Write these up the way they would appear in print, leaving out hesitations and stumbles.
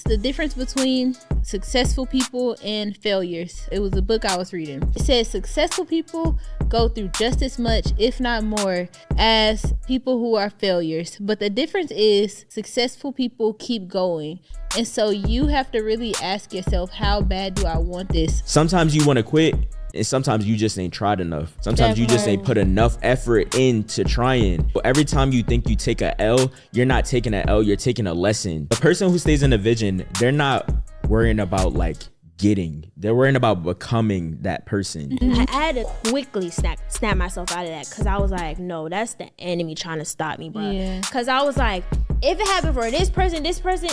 The difference between successful people and failures. It was a book I was reading. It says successful people go through just as much, if not more, as people who are failures. But the difference is successful people keep going. And so you have to really ask yourself, how bad do I want this? Sometimes you want to quit, and sometimes you just ain't tried enough. Sometimes you just ain't put enough effort into trying. But every time you think you take a L, you're not taking an L, you're taking a lesson. The person who stays in the vision, they're not worrying about like getting. They're worrying about becoming that person. I had to quickly snap myself out of that, because I was like, no, that's the enemy trying to stop me, bro. Yeah. Because I was like, if it happened for this person,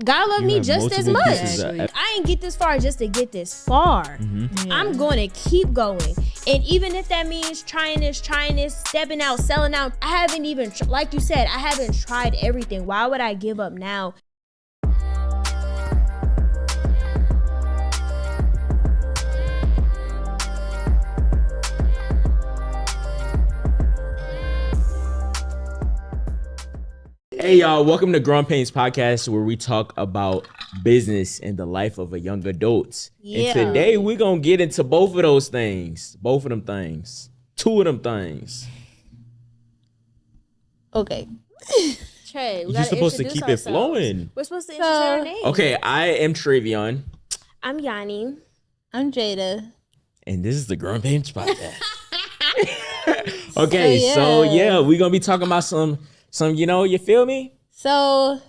God love me just as much. I ain't get this far just to get this far. Mm-hmm. Yeah. I'm going to keep going. And even if that means trying this, stepping out, selling out, I haven't even, like you said, I haven't tried everything. Why would I give up now? Hey y'all, welcome to Growing Painz Podcast, where we talk about business and the life of a young adult. Yeah. And today we're gonna get into both of those things. Both of them things. Two of them things. Okay. Trey, You're supposed to keep it flowing. We're supposed to introduce our name. Okay, I am Travion. I'm Yanni. I'm Jada. And this is the Growing Painz Podcast. Okay, so we're gonna be talking about some, you feel me? So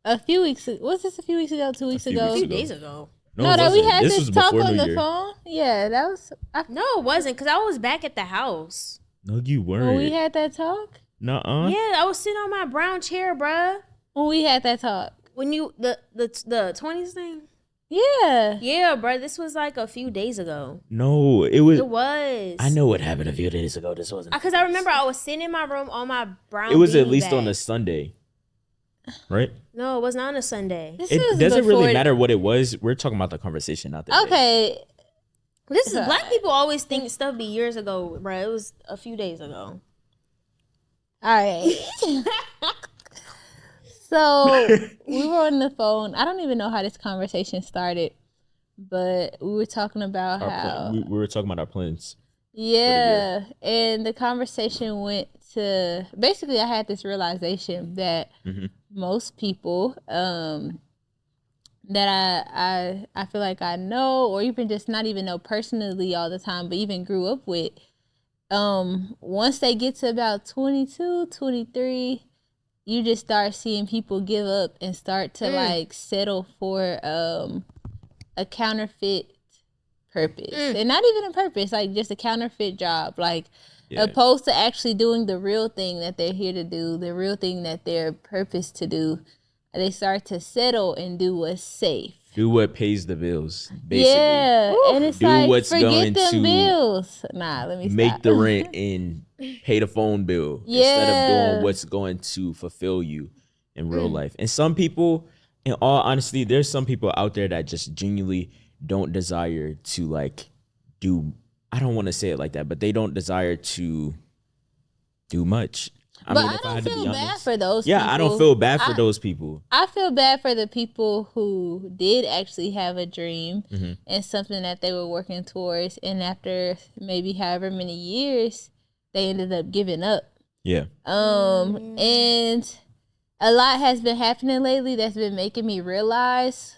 a few weeks ago, was this a few weeks ago, 2 weeks ago? A few days ago. No, that we had this this talk on the phone. Yeah, that was. No, it wasn't, because I was back at the house. No, you weren't. When we had that talk? Nuh-uh. Yeah, I was sitting on my brown chair, bruh. When we had that talk? When you, the 20's thing? Yeah. Yeah, bruh, this was like a few days ago. No, it was. It was. I know what happened a few days ago. This wasn't. Because I remember I was sitting in my room on my brown It was at beanbag. least on a Sunday, right? No, it was not on a Sunday. It doesn't really matter what it was. We're talking about the conversation, not the day. Okay. This is black people always think stuff be years ago, bruh. It was a few days ago. All right. So we were on the phone. I don't even know how this conversation started, but we were talking about how we were talking about our plans. Yeah, and the conversation went to basically I had this realization that most people that I feel like I know, or even just not even know personally all the time, but even grew up with, once they get to about 22, 23, you just start seeing people give up and start to like settle for a counterfeit purpose. And not even a purpose, like just a counterfeit job, like opposed to actually doing the real thing that they're here to do, the real thing that they're purposed to do. They start to settle and do what's safe. Do what pays the bills, basically. Yeah, and it's do like, what's forget going them to bills. Nah, let me make stop. the rent and pay the phone bill instead of doing what's going to fulfill you in real life. And some people, in all honesty, there's some people out there that just genuinely don't desire to like do, I don't want to say it like that, but they don't desire to do much. I don't feel bad for those people. Yeah, I don't feel bad for those people. I feel bad for the people who did actually have a dream and something that they were working towards, and after maybe however many years, they ended up giving up. Yeah. And a lot has been happening lately that's been making me realize,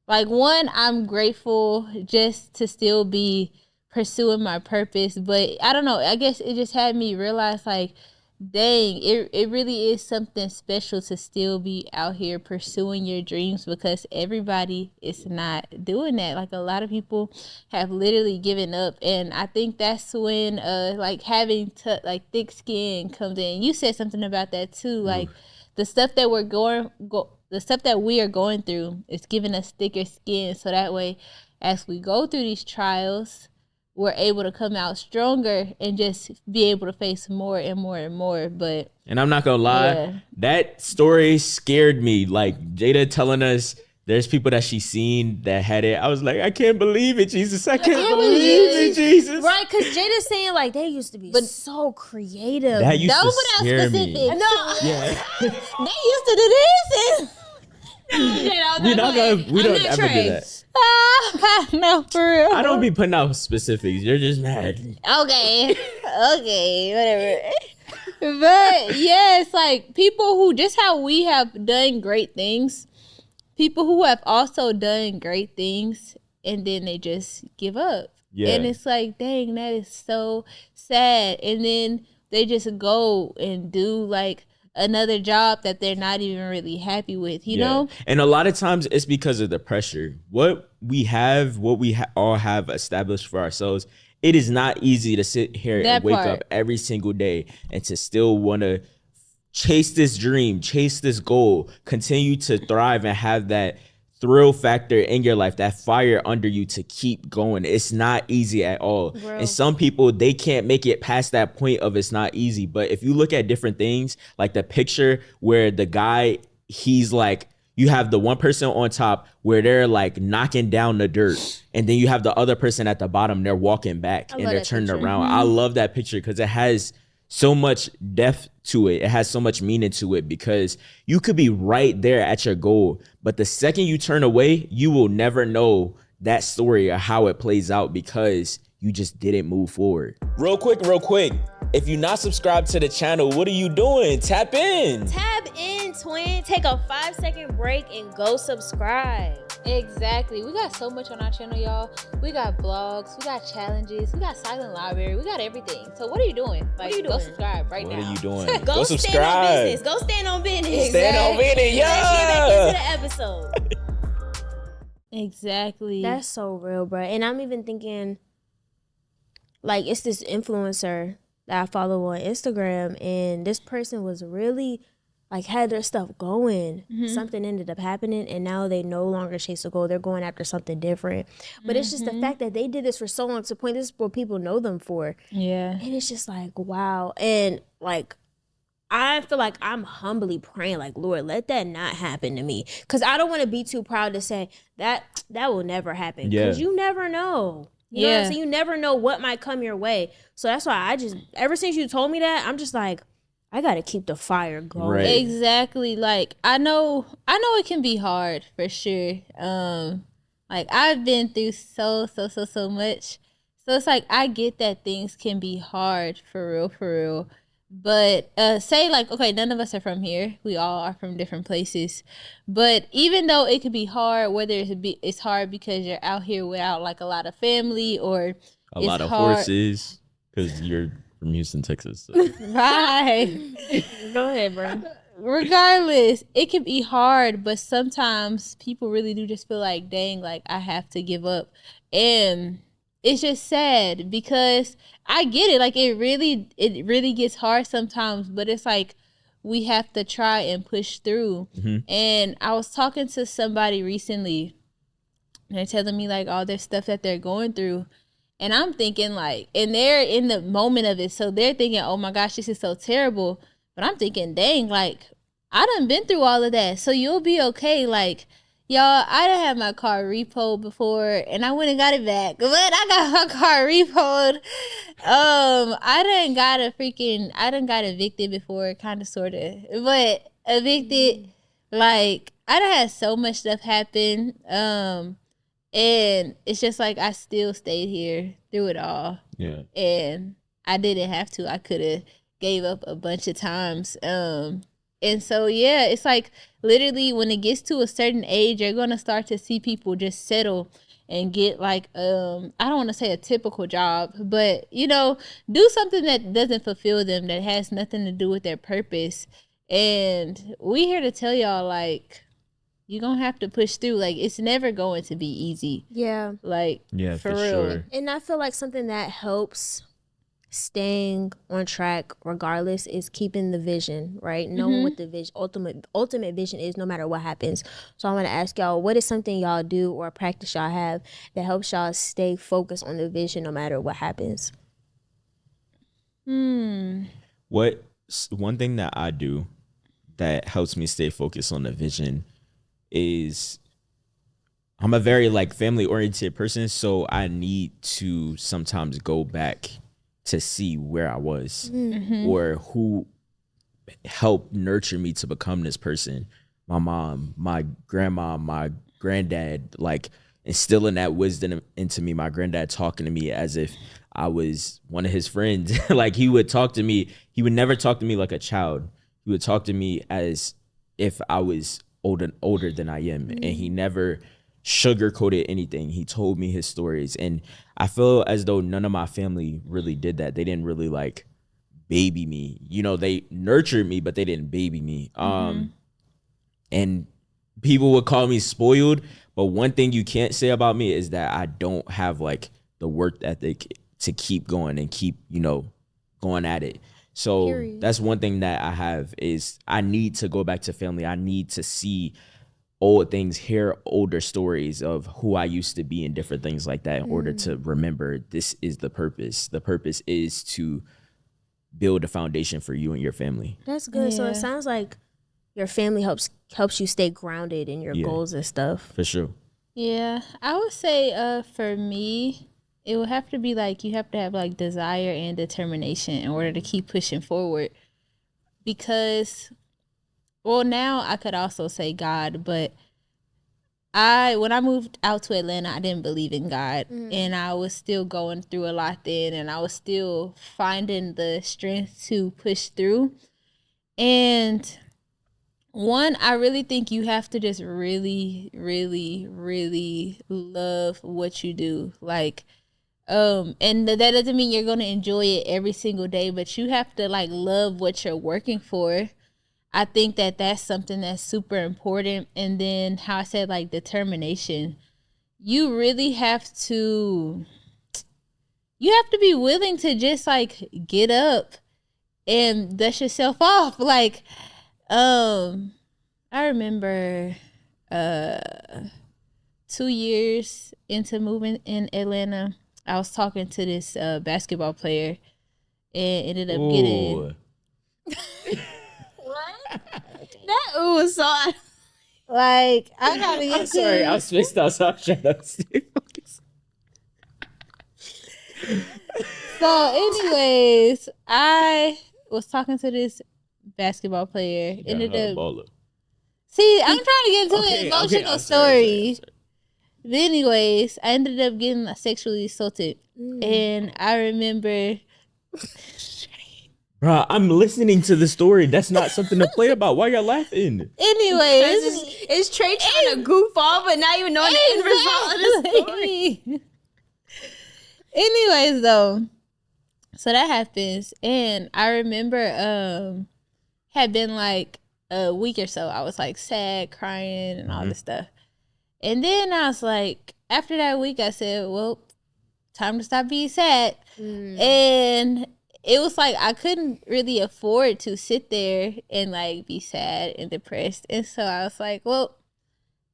like, one, I'm grateful just to still be pursuing my purpose, but I don't know, I guess it just had me realize, like, dang, it really is something special to still be out here pursuing your dreams, because everybody is not doing that. Like, a lot of people have literally given up, and I think that's when like having like thick skin comes in. You said something about that too, like the stuff that the stuff that we are going through is giving us thicker skin, so that way as we go through these trials, we're able to come out stronger and just be able to face more and more and more. And I'm not gonna lie, that story scared me. Like Jada telling us there's people that she's seen that had it. I was like, I can't believe it, Jesus. I can't believe it, Jesus. Right, because Jada's saying like they used to be so creative. That used to scare me. No, Yeah. They used to do this. We don't ever do that. No, for real. I don't be putting out specifics. You're just mad. Okay, whatever. But yeah, it's like people who, just how we have done great things, people who have also done great things and then they just give up. Yeah. And it's like, dang, that is so sad. And then they just go and do like another job that they're not even really happy with, you know? And a lot of times it's because of the pressure. What we all have established for ourselves, it is not easy to sit here and wake up every single day and to still want to chase this dream, chase this goal, continue to thrive and have that thrill factor in your life, that fire under you to keep going. It's not easy at all. Bro. And some people, they can't make it past that point of it's not easy. But if you look at different things, like the picture where the guy, he's like, you have the one person on top where they're like knocking down the dirt. And then you have the other person at the bottom, they're walking back and they're turning around. I love that picture because it has so much depth to it. It has so much meaning to it because you could be right there at your goal, but the second you turn away, you will never know that story or how it plays out because you just didn't move forward. Real quick. If you're not subscribed to the channel, what are you doing? Tap in, twin. Take a 5-second break and go subscribe. Exactly. We got so much on our channel, y'all. We got vlogs, we got challenges, we got silent library, we got everything. So what are you doing? Go subscribe right now. What are you doing? Go subscribe. Go stand on business. Stand on business, yeah. Let's get back into the episode. Exactly. That's so real, bro. And I'm even thinking, like, it's this influencer that I follow on Instagram, and this person was really like had their stuff going. Something ended up happening and now they no longer chase a goal. They're going after something different. But it's just the fact that they did this for so long to the point this is what people know them for. Yeah. And it's just like, wow. And like, I feel like I'm humbly praying, like, Lord, let that not happen to me. Because I don't want to be too proud to say that will never happen. Because you never know. You know what I'm saying? You never know what might come your way. So that's why I just, ever since you told me that, I'm just like, I gotta keep the fire going. Right. Exactly. Like I know it can be hard for sure. Like I've been through so much. So it's like I get that things can be hard for real. But say like, okay, none of us are from here. We all are from different places. But even though it could be hard, whether it's hard because you're out here without like a lot of family or a lot of horses because you're from Houston, Texas. So. Right. Go ahead, bro. Regardless, it can be hard, but sometimes people really do just feel like, dang, like I have to give up. And it's just sad because I get it. Like it really gets hard sometimes, but it's like we have to try and push through. And I was talking to somebody recently and they're telling me like all their stuff that they're going through. And I'm thinking like, and they're in the moment of it. So they're thinking, oh my gosh, this is so terrible. But I'm thinking, dang, like I done been through all of that. So you'll be okay. Like, y'all, I done had my car repoed before and I went and got it back. But I got my car repoed. I done got evicted before, kind of, sort of. But evicted, like, I done had so much stuff happen. And it's just like I still stayed here through it all. Yeah. And I didn't have to. I could have gave up a bunch of times. And so, yeah, it's like literally when it gets to a certain age, you're going to start to see people just settle and get like, I don't want to say a typical job, but, you know, do something that doesn't fulfill them, that has nothing to do with their purpose. And we here to tell y'all, like, you're going to have to push through. Like, it's never going to be easy. Yeah. Like, yeah, for real. Sure. And I feel like something that helps staying on track regardless is keeping the vision, right? Knowing what the vision, ultimate vision is no matter what happens. So I want to ask y'all, what is something y'all do or a practice y'all have that helps y'all stay focused on the vision no matter what happens? One thing that I do that helps me stay focused on the vision is I'm a very like family oriented person, so I need to sometimes go back to see where I was or who helped nurture me to become this person. My mom, my grandma, my granddad, like instilling that wisdom into me. My granddad talking to me as if I was one of his friends. Like he would talk to me. He would never talk to me like a child. He would talk to me as if I was older than I am. And he never sugarcoated anything. He told me his stories. And I feel as though none of my family really did that. They didn't really like baby me. You know, they nurtured me, but they didn't baby me. And people would call me spoiled. But one thing you can't say about me is that I don't have like the work ethic to keep going and keep, you know, going at it. So that's one thing that I have is I need to go back to family. I need to see old things, hear older stories of who I used to be and different things like that in order to remember this is the purpose. The purpose is to build a foundation for you and your family. That's good. So it sounds like your family helps you stay grounded in your goals and stuff. For sure. Yeah, I would say for me, it would have to be like you have to have like desire and determination in order to keep pushing forward. Because, well, now I could also say God, but when I moved out to Atlanta, I didn't believe in God, and I was still going through a lot then, and I was still finding the strength to push through. And one, I really think you have to just really, really, really love what you do. Like, and that doesn't mean you're going to enjoy it every single day, but you have to like love what you're working for. I think that that's something that's super important. And then how I said like determination, you really have to be willing to just like get up and dust yourself off. Like, I remember 2 years into moving in Atlanta, I was talking to this basketball player and ended up getting That was so like I gotta get I'm sorry, I was spaced out, so I'm trying to stay focused. So anyways, I was talking to this basketball player. Ended up see, I'm trying to get into an emotional story. Sorry. But anyways, I ended up getting sexually assaulted. And I remember Bruh, I'm listening to the story. That's not something to play about. Why y'all laughing? anyways, it's Trey trying to goof off but not even knowing the end result of the story. Anyways, though, so that happens, and I remember had been like a week or so. I was like sad, crying, and all this stuff. And then I was like, after that week, I said, well, time to stop being sad. And it was like I couldn't really afford to sit there and like be sad and depressed. And so I was like, well,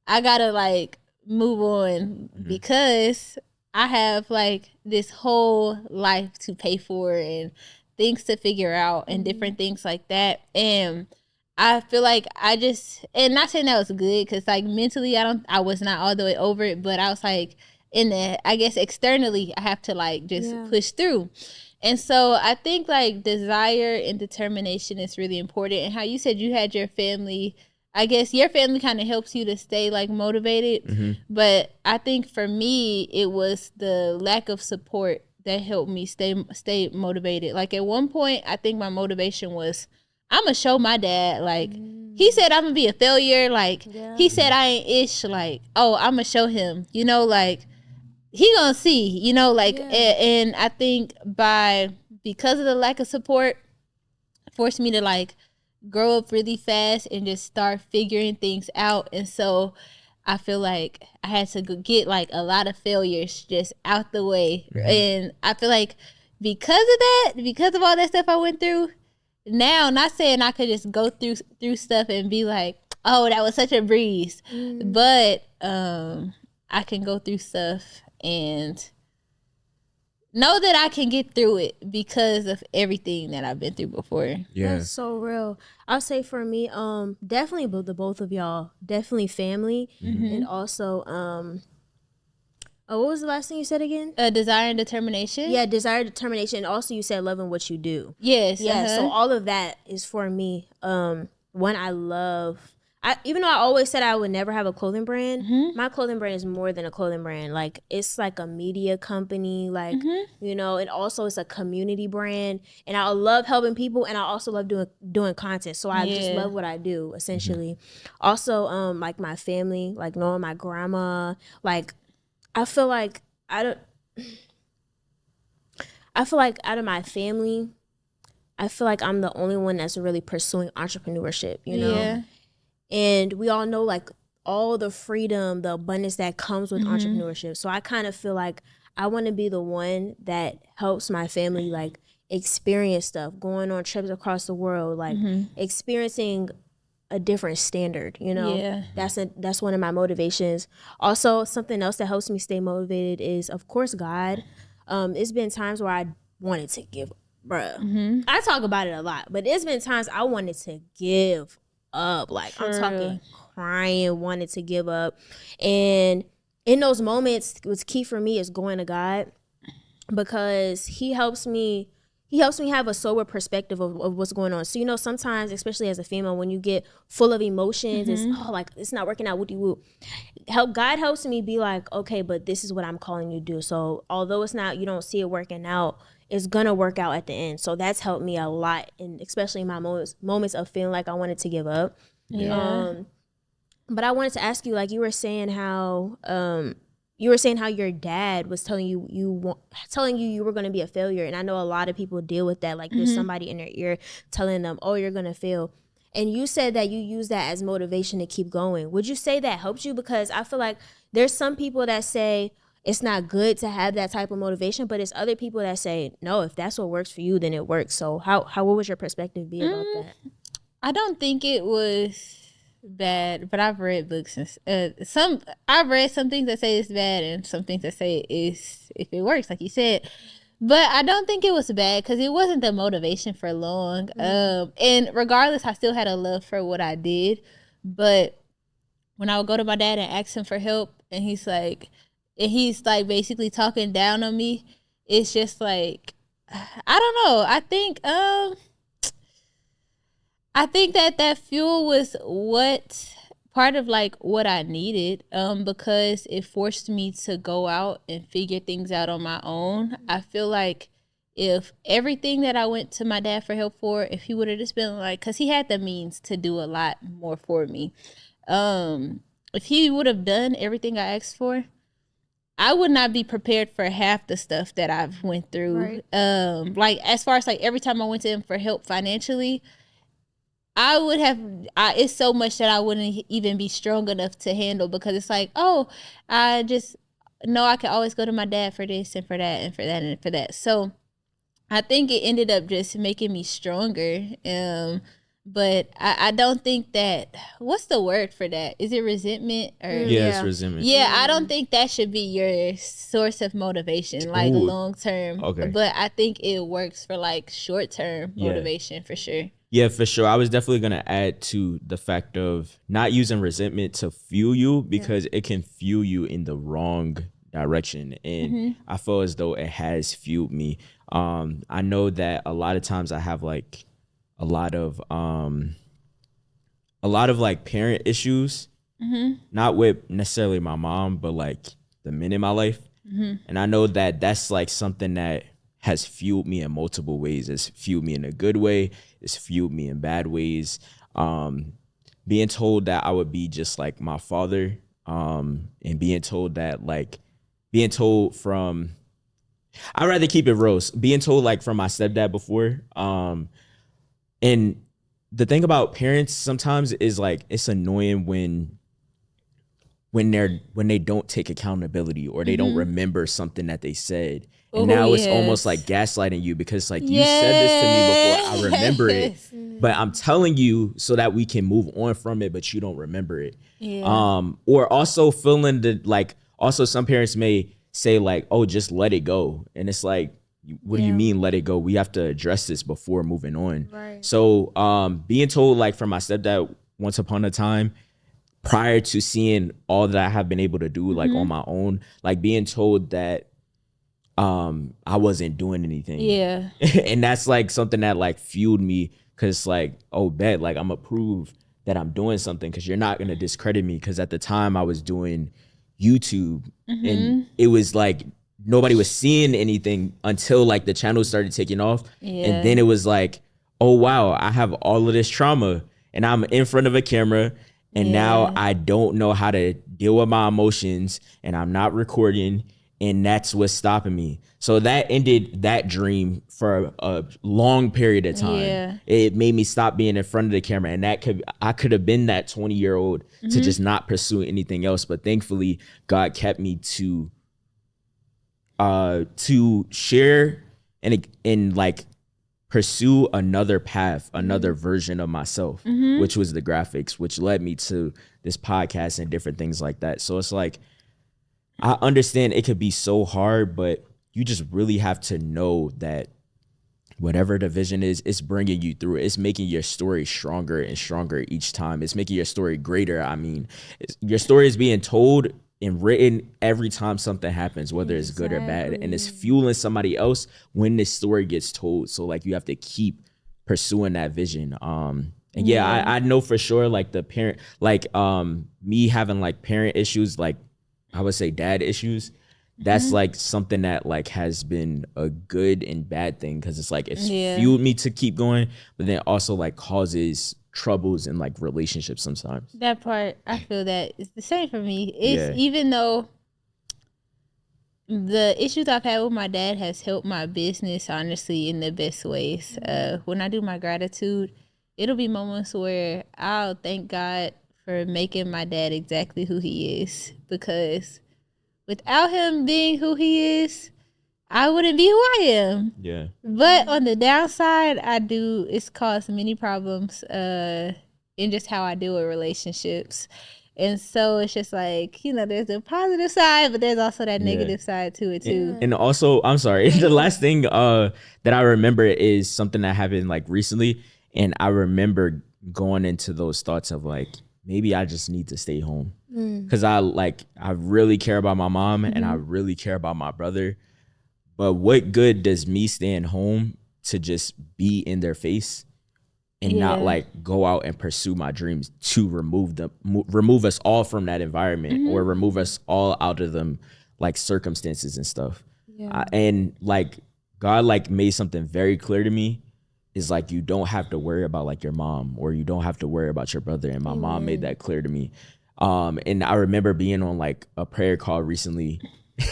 I gotta like move on because I have like this whole life to pay for and things to figure out and different things like that. And I feel like I just, and not saying that was good because like mentally I was not all the way over it, but I was like I guess externally I have to like just push through. And so I think like desire and determination is really important. And how you said you had your family, I guess your family kind of helps you to stay like motivated. But I think for me, it was the lack of support that helped me stay motivated. Like at one point, I think my motivation was, I'm going to show my dad, like, he said I'm going to be a failure. Like, he said I ain't ish. Like, oh, I'm going to show him, you know, like, he going to see, you know, like, and I think because of the lack of support, forced me to, like, grow up really fast and just start figuring things out. And so I feel like I had to get, like, a lot of failures just out the way. And I feel like because of that, because of all that stuff I went through, now, not saying I could just go through stuff and be like, oh, that was such a breeze. But I can go through stuff and know that I can get through it because of everything that I've been through before. Yeah. That's so real. I'll say for me, definitely the both of y'all, definitely family, and also, what was the last thing you said again? Desire and determination. Yeah, desire, determination. And also, you said loving what you do. Yes. Yeah, so all of that is for me. One I love. Even though I always said I would never have a clothing brand, my clothing brand is more than a clothing brand. Like, it's like a media company, like, you know, and also it's a community brand. And I love helping people, and I also love doing content. So I just love what I do, essentially. Also, like my family, like knowing my grandma, like I feel like out of my family, I feel like I'm the only one that's really pursuing entrepreneurship, you know? Yeah. And we all know, like, all the freedom, the abundance that comes with entrepreneurship. So I kind of feel like I want to be the one that helps my family, like, experience stuff, going on trips across the world, like, experiencing a different standard, you know? Yeah. That's one of my motivations. Also, something else that helps me stay motivated is, of course, God. It's been times where I wanted to give, bruh. I talk about it a lot, but it's been times I wanted to give up. Like, I'm talking crying, wanted to give up. And in those moments, what's key for me is going to God, because he helps me have a sober perspective of what's going on. So, you know, sometimes, especially as a female, when you get full of emotions, it's not working out, whoop-de-whoop. God helps me be like, okay, but this is what I'm calling you to do. So although you don't see it working out, it's gonna work out at the end. So that's helped me a lot, and especially in my moments of feeling like I wanted to give up. Yeah. But I wanted to ask you, like, you were saying how your dad was telling you you were going to be a failure. And I know a lot of people deal with that. Like, there's somebody in their ear telling them, oh, you're going to fail. And you said that you use that as motivation to keep going. Would you say that helps you? Because I feel like there's some people that say it's not good to have that type of motivation, but it's other people that say, no, if that's what works for you, then it works. So what would your perspective be about that? I don't think it was bad, but I've read books and I've read some things that say it's bad and some things that say it's if it works, like you said. But I don't think it was bad because it wasn't the motivation for long. And regardless, I still had a love for what I did. But when I would go to my dad and ask him for help, and he's like basically talking down on me, it's just like, I don't know. I think that fuel was part of like what I needed, because it forced me to go out and figure things out on my own. I feel like if everything that I went to my dad for help for, if he would have just been like, because he had the means to do a lot more for me. If he would have done everything I asked for, I would not be prepared for half the stuff that I've went through. Right. Like, as far as like every time I went to him for help financially, I would have, it's so much that I wouldn't even be strong enough to handle, because it's like, oh, I just know I can always go to my dad for this and for that and for that and for that. So I think it ended up just making me stronger. But I don't think that, what's the word for that? Is it resentment? Or it's resentment. Yeah, I don't think that should be your source of motivation, like long term. Okay. But I think it works for like short term motivation for sure. Yeah, for sure. I was definitely going to add to the fact of not using resentment to fuel you, because it can fuel you in the wrong direction. And I feel as though it has fueled me. I know that a lot of times I have like a lot of like parent issues, not with necessarily my mom, but like the men in my life. And I know that that's like something that has fueled me in multiple ways. It's fueled me in a good way. It's fueled me in bad ways. Being told that I would be just like my father, and being told from, I'd rather keep it real. Being told like from my stepdad before. And the thing about parents sometimes is like, it's annoying when they don't take accountability, or they don't remember something that they said. And now it's almost like gaslighting you, because like, you said this to me before, I remember it, but I'm telling you so that we can move on from it, but you don't remember it. Or also feeling also some parents may say like, oh, just let it go. And it's like, what do you mean let it go? We have to address this before moving on. Right. So being told like from my stepdad once upon a time, prior to seeing all that I have been able to do like on my own, like being told that I wasn't doing anything. Yeah. And that's like something that like fueled me, because like, oh, bet, like I'm gonna prove that I'm doing something, because you're not gonna discredit me. Because at the time I was doing YouTube and it was like nobody was seeing anything until like the channel started taking off. And then it was like, oh wow, I have all of this trauma and I'm in front of a camera and now I don't know how to deal with my emotions and I'm not recording, and that's what's stopping me. So that ended that dream for a long period of time. Yeah. It made me stop being in front of the camera, and I could have been that 20-year-old to just not pursue anything else. But thankfully, God kept me to share and like pursue another path, another version of myself, which was the graphics, which led me to this podcast and different things like that. So it's like, I understand it could be so hard, but you just really have to know that whatever the vision is, it's bringing you through it. It's making your story stronger and stronger each time. It's making your story greater. I mean, your story is being told and written every time something happens, whether it's good or bad. And it's fueling somebody else when this story gets told. So like you have to keep pursuing that vision. And I know for sure, like the parent, like me having like parent issues, like I would say dad issues, that's like something that like has been a good and bad thing, because it's like it's fueled me to keep going, but then also like causes troubles in like relationships sometimes. That part, I feel that it's the same for me. It's even though the issues I've had with my dad has helped my business, honestly, in the best ways. When I do my gratitude, it'll be moments where I'll thank God for making my dad exactly who he is, because without him being who he is, I wouldn't be who I am. Yeah. But on the downside, it's caused many problems in just how I deal with relationships. And so it's just like, there's the positive side, but there's also that negative side to it too. And also, I'm sorry, the last thing that I remember is something that happened like recently. And I remember going into those thoughts of like, maybe I just need to stay home. Because I really care about my mom and I really care about my brother. But what good does me staying home to just be in their face and not like go out and pursue my dreams to remove us all from that environment or remove us all out of them like circumstances and stuff. And like God like made something very clear to me, is like, you don't have to worry about like your mom, or you don't have to worry about your brother. And my mom made that clear to me. And I remember being on like a prayer call recently,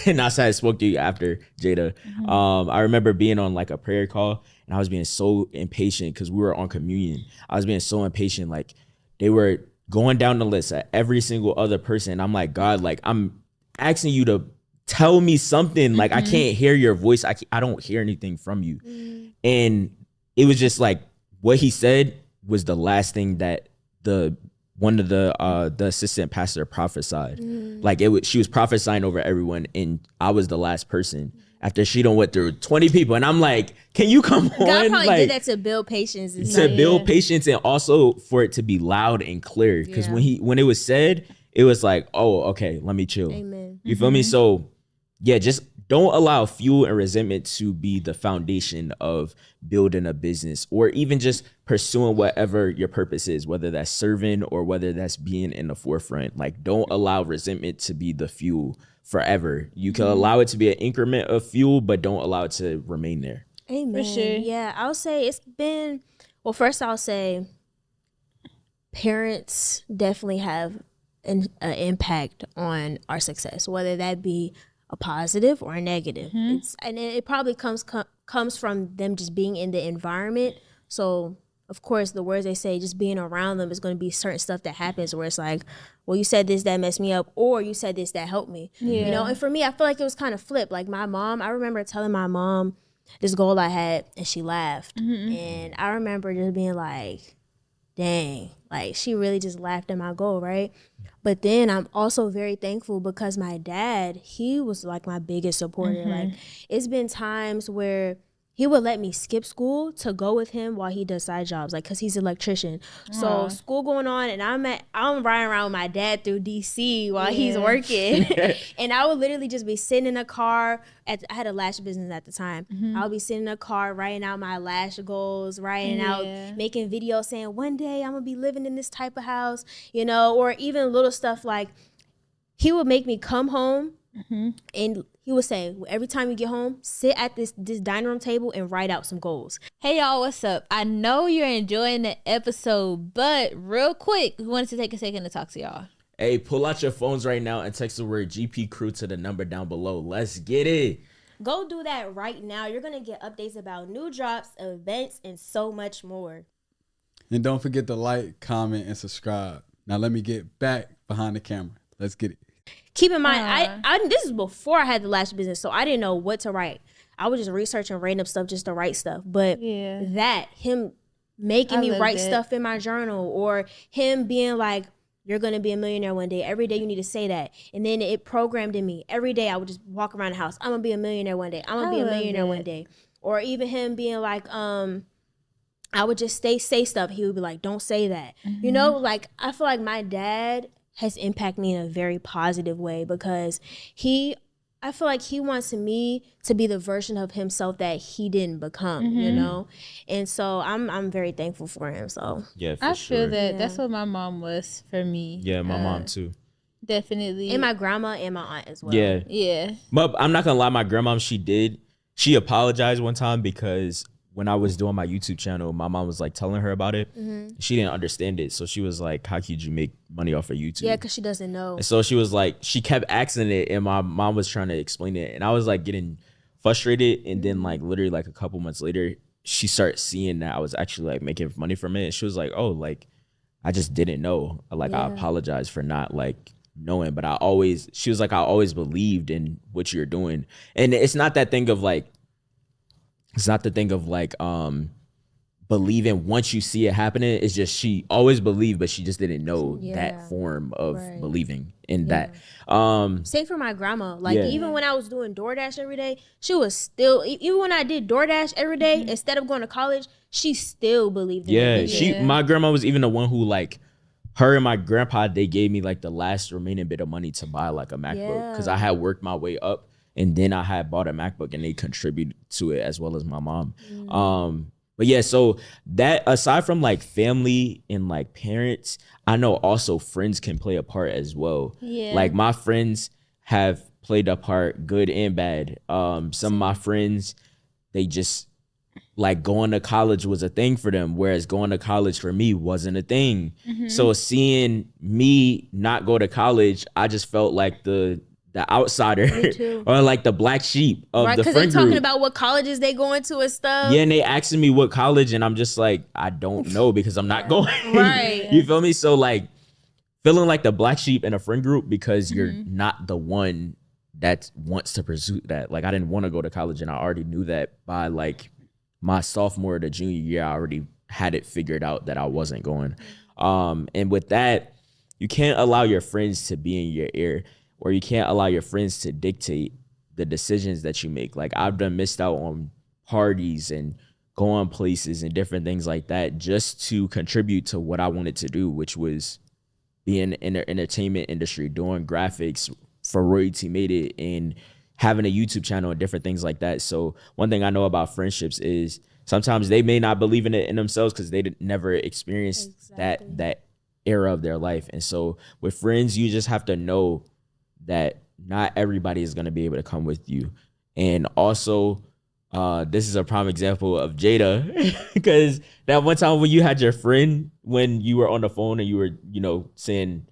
and I said I spoke to you after, Jada. I remember being on like a prayer call, and I was being so impatient because we were on communion. I was being so impatient. Like they were going down the list at every single other person. And I'm like, God, like I'm asking you to tell me something. Like I can't hear your voice. I don't hear anything from you. And it was just like what he said was the last thing that one of the assistant pastor prophesied. Like she was prophesying over everyone, and I was the last person after she done went through 20 people. And I'm like, can you come on? God probably like, did that to build patience. Build patience, and also for it to be loud and clear. Because when it was said, it was like, oh, okay, let me chill. Amen. You feel me? So yeah, just don't allow fuel and resentment to be the foundation of building a business, or even just pursuing whatever your purpose is, whether that's serving or whether that's being in the forefront. Like, don't allow resentment to be the fuel forever. You can allow it to be an increment of fuel, but don't allow it to remain there. Amen. For sure. Yeah, I'll say it's been, well, first I'll say parents definitely have an impact on our success, whether that be a positive or a negative. And it probably comes from them just being in the environment. So of course the words they say, just being around them, is going to be certain stuff that happens where it's like, well, you said this, that messed me up, or you said this, that helped me. And for me, I feel like it was kind of flipped. Like my mom, I remember telling my mom this goal I had, and she laughed. And I remember just being like, dang, like she really just laughed at my goal, right? But then I'm also very thankful because my dad, he was like my biggest supporter. Like, it's been times where he would let me skip school to go with him while he does side jobs, like, cause he's an electrician. So school going on, and I'm riding around with my dad through DC while he's working, and I would literally just be sitting in a car. I had a lash business at the time. I would be sitting in a car writing out my lash goals, writing out, making videos saying one day I'm gonna be living in this type of house, you know, or even little stuff like he would make me come home and he would say, every time you get home, sit at this dining room table and write out some goals. Hey y'all, what's up? I know you're enjoying the episode, but real quick, we wanted to take a second to talk to y'all. Hey, pull out your phones right now and text the word GP Crew to the number down below. Let's get it. Go do that right now. You're going to get updates about new drops, events, and so much more. And don't forget to like, comment, and subscribe. Now let me get back behind the camera. Let's get it. Keep in mind, I this is before I had the lash business, so I didn't know what to write. I was just researching random stuff just to write stuff. But him making me write stuff in my journal, or him being like, you're going to be a millionaire one day. Every day you need to say that. And then it programmed in me. Every day I would just walk around the house. I'm going to be a millionaire one day. I'm going to be a millionaire one day. Or even him being like, I would just say stuff. He would be like, don't say that. You know, like, I feel like my dad has impacted me in a very positive way because I feel like he wants me to be the version of himself that he didn't become, you know? And so I'm very thankful for him. So yeah, I feel that that's what my mom was for me. Yeah, my mom too. Definitely. And my grandma and my aunt as well. Yeah. Yeah. But I'm not gonna lie, my grandma, she apologized one time because when I was doing my YouTube channel, my mom was like telling her about it. She didn't understand it. So she was like, how could you make money off of YouTube? Yeah, because she doesn't know. And so she was like, she kept asking it, and my mom was trying to explain it. And I was like getting frustrated. And then like literally like a couple months later, she started seeing that I was actually like making money from it. And she was like, oh, like, I just didn't know. Like, I apologize for not like knowing. But she was like, I always believed in what you're doing. And it's not that thing of like, believing once you see it happening. It's just she always believed, but she just didn't know that form of believing in that. Same for my grandma. Like, even when I was doing DoorDash every day, she was still, even when I did DoorDash every day, instead of going to college, she still believed in it. My grandma was even the one who, like, her and my grandpa, they gave me like the last remaining bit of money to buy like a MacBook because I had worked my way up. And then I had bought a MacBook, and they contributed to it as well as my mom. But yeah, so that aside from like family and like parents, I know also friends can play a part as well. Yeah. Like, my friends have played a part, good and bad. Some of my friends, they just like going to college was a thing for them, whereas going to college for me wasn't a thing. So seeing me not go to college, I just felt like the outsider or like the black sheep of the friend group. Because they're talking about what colleges they going to and stuff. Yeah, and they asking me what college, and I'm just like, I don't know because I'm not going. Right. You feel me? So like feeling like the black sheep in a friend group because you're not the one that wants to pursue that. Like, I didn't want to go to college, and I already knew that by like my sophomore to junior year. I already had it figured out that I wasn't going. And with that, you can't allow your friends to be in your ear, or you can't allow your friends to dictate the decisions that you make. Like, I've done missed out on parties and going places and different things like that just to contribute to what I wanted to do, which was being in the entertainment industry, doing graphics for Royalty Made It, and having a YouTube channel and different things like that. So one thing I know about friendships is sometimes they may not believe in it in themselves because they never experienced that era of their life. And so with friends, you just have to know that not everybody is going to be able to come with you. And also, this is a prime example of Jada, because that one time when you had your friend, when you were on the phone and you were, saying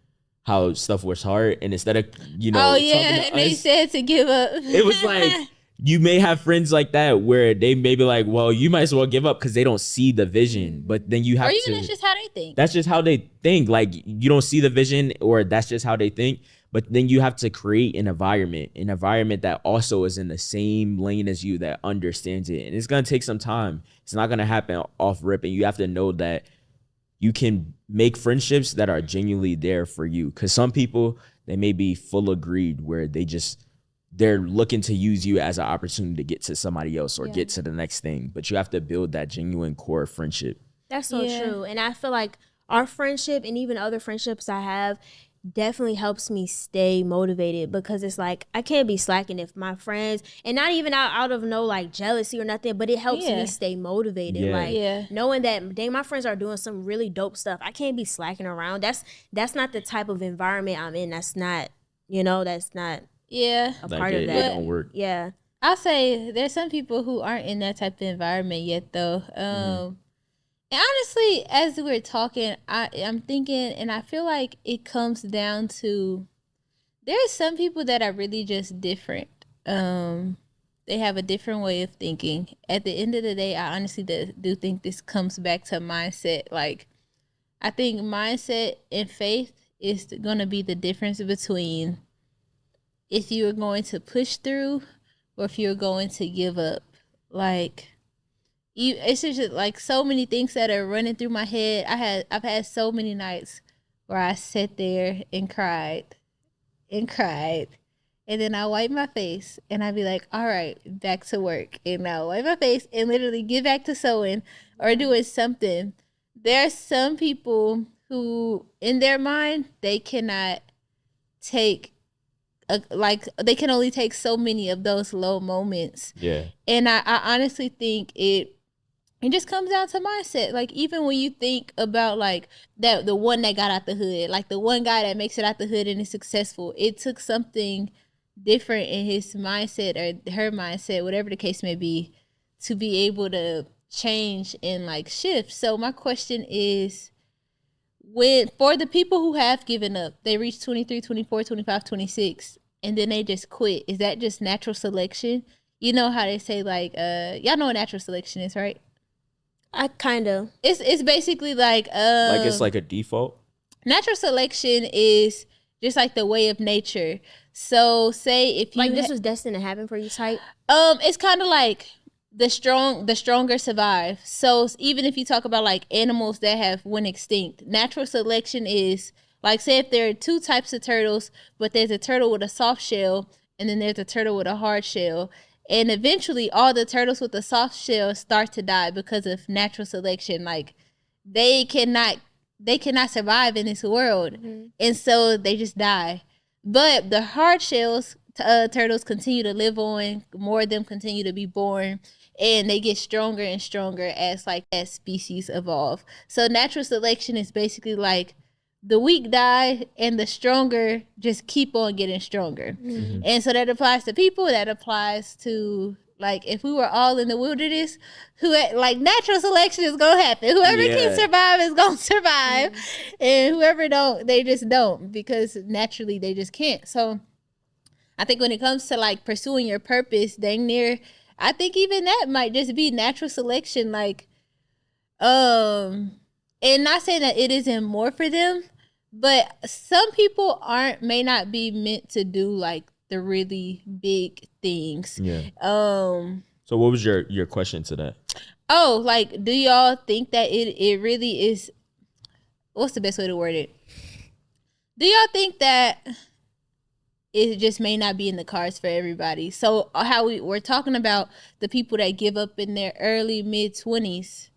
how stuff was hard, and instead of, and they said to give up. It was like, you may have friends like that where they may be like, well, you might as well give up because they don't see the vision. But then you have to. Or even that's just how they think. That's just how they think. Like, you don't see the vision, or that's just how they think. But then you have to create an environment that also is in the same lane as you, that understands it. And it's going to take some time. It's not going to happen off rip. And you have to know that you can make friendships that are genuinely there for you. Because some people, they may be full of greed where they're looking to use you as an opportunity to get to somebody else or get to the next thing. But you have to build that genuine core friendship. That's so true. And I feel like our friendship and even other friendships I have definitely helps me stay motivated, because it's like I can't be slacking if my friends, and not even out of no like jealousy or nothing, but it helps me stay motivated. Like knowing that dang, my friends are doing some really dope stuff. I can't be slacking around. That's not the type of environment I'm in. That's not, that's not a part of that. It don't work. Yeah. I'll say there's some people who aren't in that type of environment yet though. And honestly, as we're talking, I'm thinking, and I feel like it comes down to, there's some people that are really just different. They have a different way of thinking. At the end of the day, I honestly do think this comes back to mindset. Like, I think mindset and faith is going to be the difference between if you're going to push through or if you're going to give up. Like, it's just like so many things that are running through my head. I've had so many nights where I sat there and cried, and then I wipe my face and I'd be like, all right, back to work. And I'll wipe my face and literally get back to sewing or doing something. There are some people who, in their mind, they cannot take they can only take so many of those low moments. Yeah. And I honestly think it just comes down to mindset. Like, even when you think about like that, the one that got out the hood, like the one guy that makes it out the hood and is successful, it took something different in his mindset or her mindset, whatever the case may be, to be able to change and like shift. So my question is, for the people who have given up, they reach 23, 24, 25, 26, and then they just quit. Is that just natural selection? You know how they say like, y'all know what natural selection is, right? I kind of. It's basically like it's like a default. Natural selection is just like the way of nature. So say if you this was destined to happen for you type. It's kind of like the stronger survive. So even if you talk about like animals that went extinct, natural selection is like, say if there are two types of turtles, but there's a turtle with a soft shell and then there's a turtle with a hard shell. And eventually all the turtles with the soft shell start to die because of natural selection. Like they cannot survive in this world. Mm-hmm. And so they just die. But the hard shells turtles continue to live on, more of them continue to be born, and they get stronger and stronger as species evolve. So natural selection is basically like the weak die and the stronger just keep on getting stronger. Mm-hmm. And so that applies to people, that applies to like if we were all in the wilderness, natural selection is gonna happen. Whoever can survive is gonna survive. Mm-hmm. And whoever don't, they just don't, because naturally they just can't. So I think when it comes to like pursuing your purpose, dang near, I think even that might just be natural selection. Like, and not saying that it isn't more for them, but some people may not be meant to do like the really big things. Yeah. So what was your question to that? Oh, like, do y'all think that it really is? What's the best way to word it? Do y'all think that it just may not be in the cards for everybody? So how we're talking about the people that give up in their early mid-20s.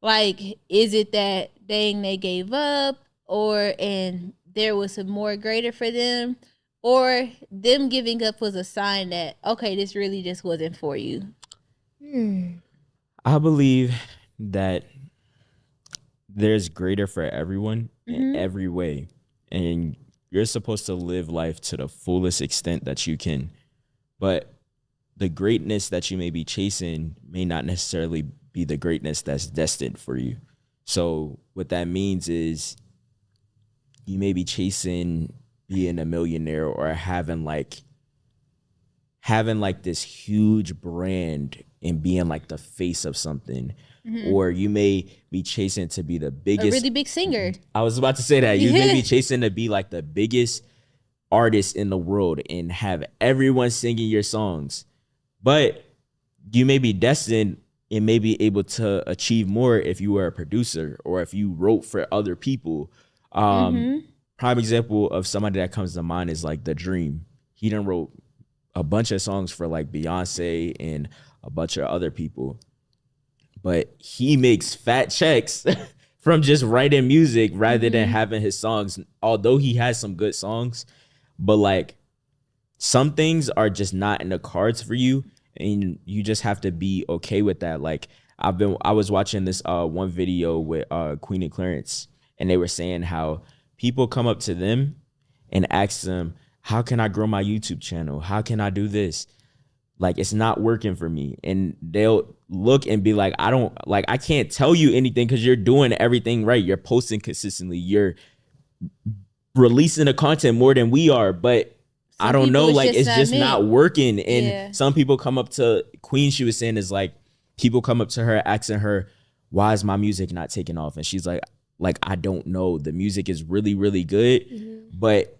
Like, is it that dang they gave up, and there was some more greater for them, or them giving up was a sign that, okay, this really just wasn't for you? I believe that there's greater for everyone in every way, and you're supposed to live life to the fullest extent that you can, but the greatness that you may be chasing may not necessarily be the greatness that's destined for you. So what that means is you may be chasing being a millionaire or having this huge brand and being like the face of something. Mm-hmm. Or you may be chasing to be the biggest, a really big singer. I was about to say that. You may be chasing to be like the biggest artist in the world and have everyone singing your songs. But you may be destined and maybe able to achieve more if you were a producer or if you wrote for other people. Prime example of somebody that comes to mind is like The Dream. He done wrote a bunch of songs for like Beyonce and a bunch of other people, but he makes fat checks from just writing music rather than having his songs, although he has some good songs. But like, some things are just not in the cards for you, and you just have to be okay with that. Like, I was watching this one video with Queen and Clarence, and they were saying how people come up to them and ask them, how can I grow my YouTube channel? How can I do this? Like, it's not working for me. And they'll look and be like, I can't tell you anything because you're doing everything right. You're posting consistently. You're releasing the content more than we are. But I don't know, like, it's just not working. And some people come up to Queen, she was saying, is like, people come up to her asking her, why is my music not taking off? And she's like, I don't know. The music is really, really good, but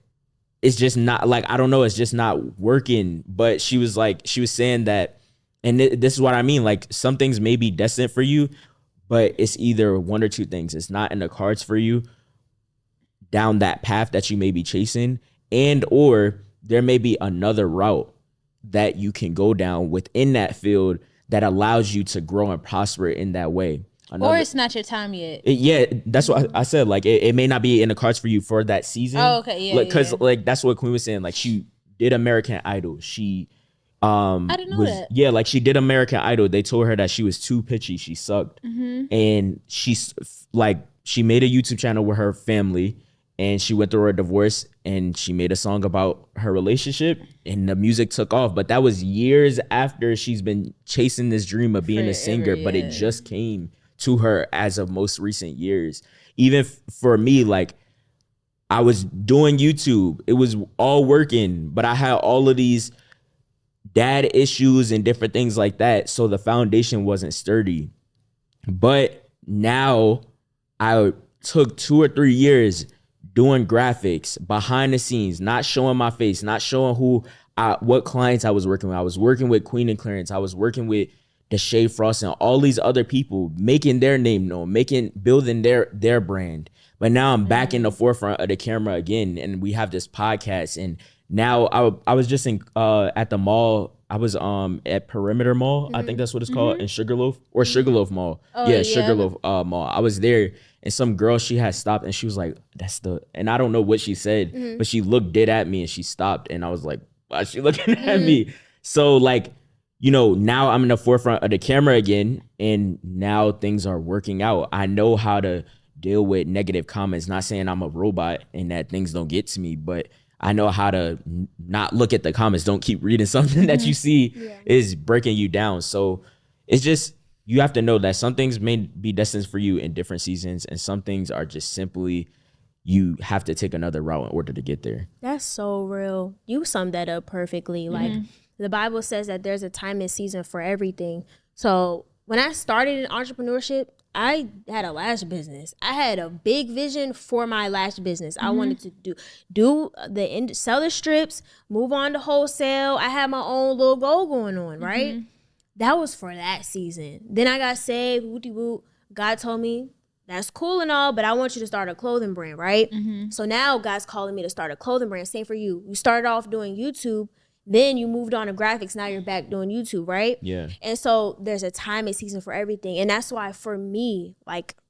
it's just not, like, I don't know. It's just not working. But she was saying that, and this is what I mean. Like, some things may be destined for you, but it's either one or two things. It's not in the cards for you down that path that you may be chasing, and or there may be another route that you can go down within that field that allows you to grow and prosper in that way. Or it's not your time yet. That's what I said. Like, it may not be in the cards for you for that season. Oh, okay, yeah. Because like that's what Queen was saying. Like, she did American Idol. She I didn't know that. Yeah, like, she did American Idol. They told her that she was too pitchy. She sucked. And she's like, she made a YouTube channel with her family, and she went through a divorce, and she made a song about her relationship, and the music took off. But that was years after she's been chasing this dream of being a singer, but it just came to her as of most recent years. Even for me, like, I was doing YouTube, it was all working, but I had all of these dad issues and different things like that, so the foundation wasn't sturdy. But now I took 2 or 3 years doing graphics behind the scenes, not showing my face, not showing what clients I was working with. I was working with Queen and Clarence, I was working with Deshae Frost and all these other people, making their name known, building their brand. But now I'm back in the forefront of the camera again, and we have this podcast. And now I was just at the mall. I was at Perimeter Mall, I think that's what it's called, in Sugarloaf Sugarloaf Mall. Sugarloaf Mall. I was there, and some girl, she had stopped, and she was like, and I don't know what she said, but she looked dead at me, and she stopped, and I was like, why is she looking at me? So like, you know, now I'm in the forefront of the camera again, and now things are working out. I know how to deal with negative comments. Not saying I'm a robot and that things don't get to me, but I know how to not look at the comments. Don't keep reading something that you see is breaking you down. So it's just, you have to know that some things may be destined for you in different seasons, and some things are just simply, you have to take another route in order to get there. That's so real. You summed that up perfectly. Like, the Bible says that there's a time and season for everything. So when I started in entrepreneurship, I had a lash business. I had a big vision for my lash business. I wanted to sell the strips, move on to wholesale. I had my own little goal going on, right? That was for that season. Then I got saved. Wooty-woo. God told me, that's cool and all, but I want you to start a clothing brand, right? So now God's calling me to start a clothing brand. Same for you. You started off doing YouTube. Then you moved on to graphics. Now you're back doing YouTube, right? Yeah. And so there's a time and season for everything. And that's why for me,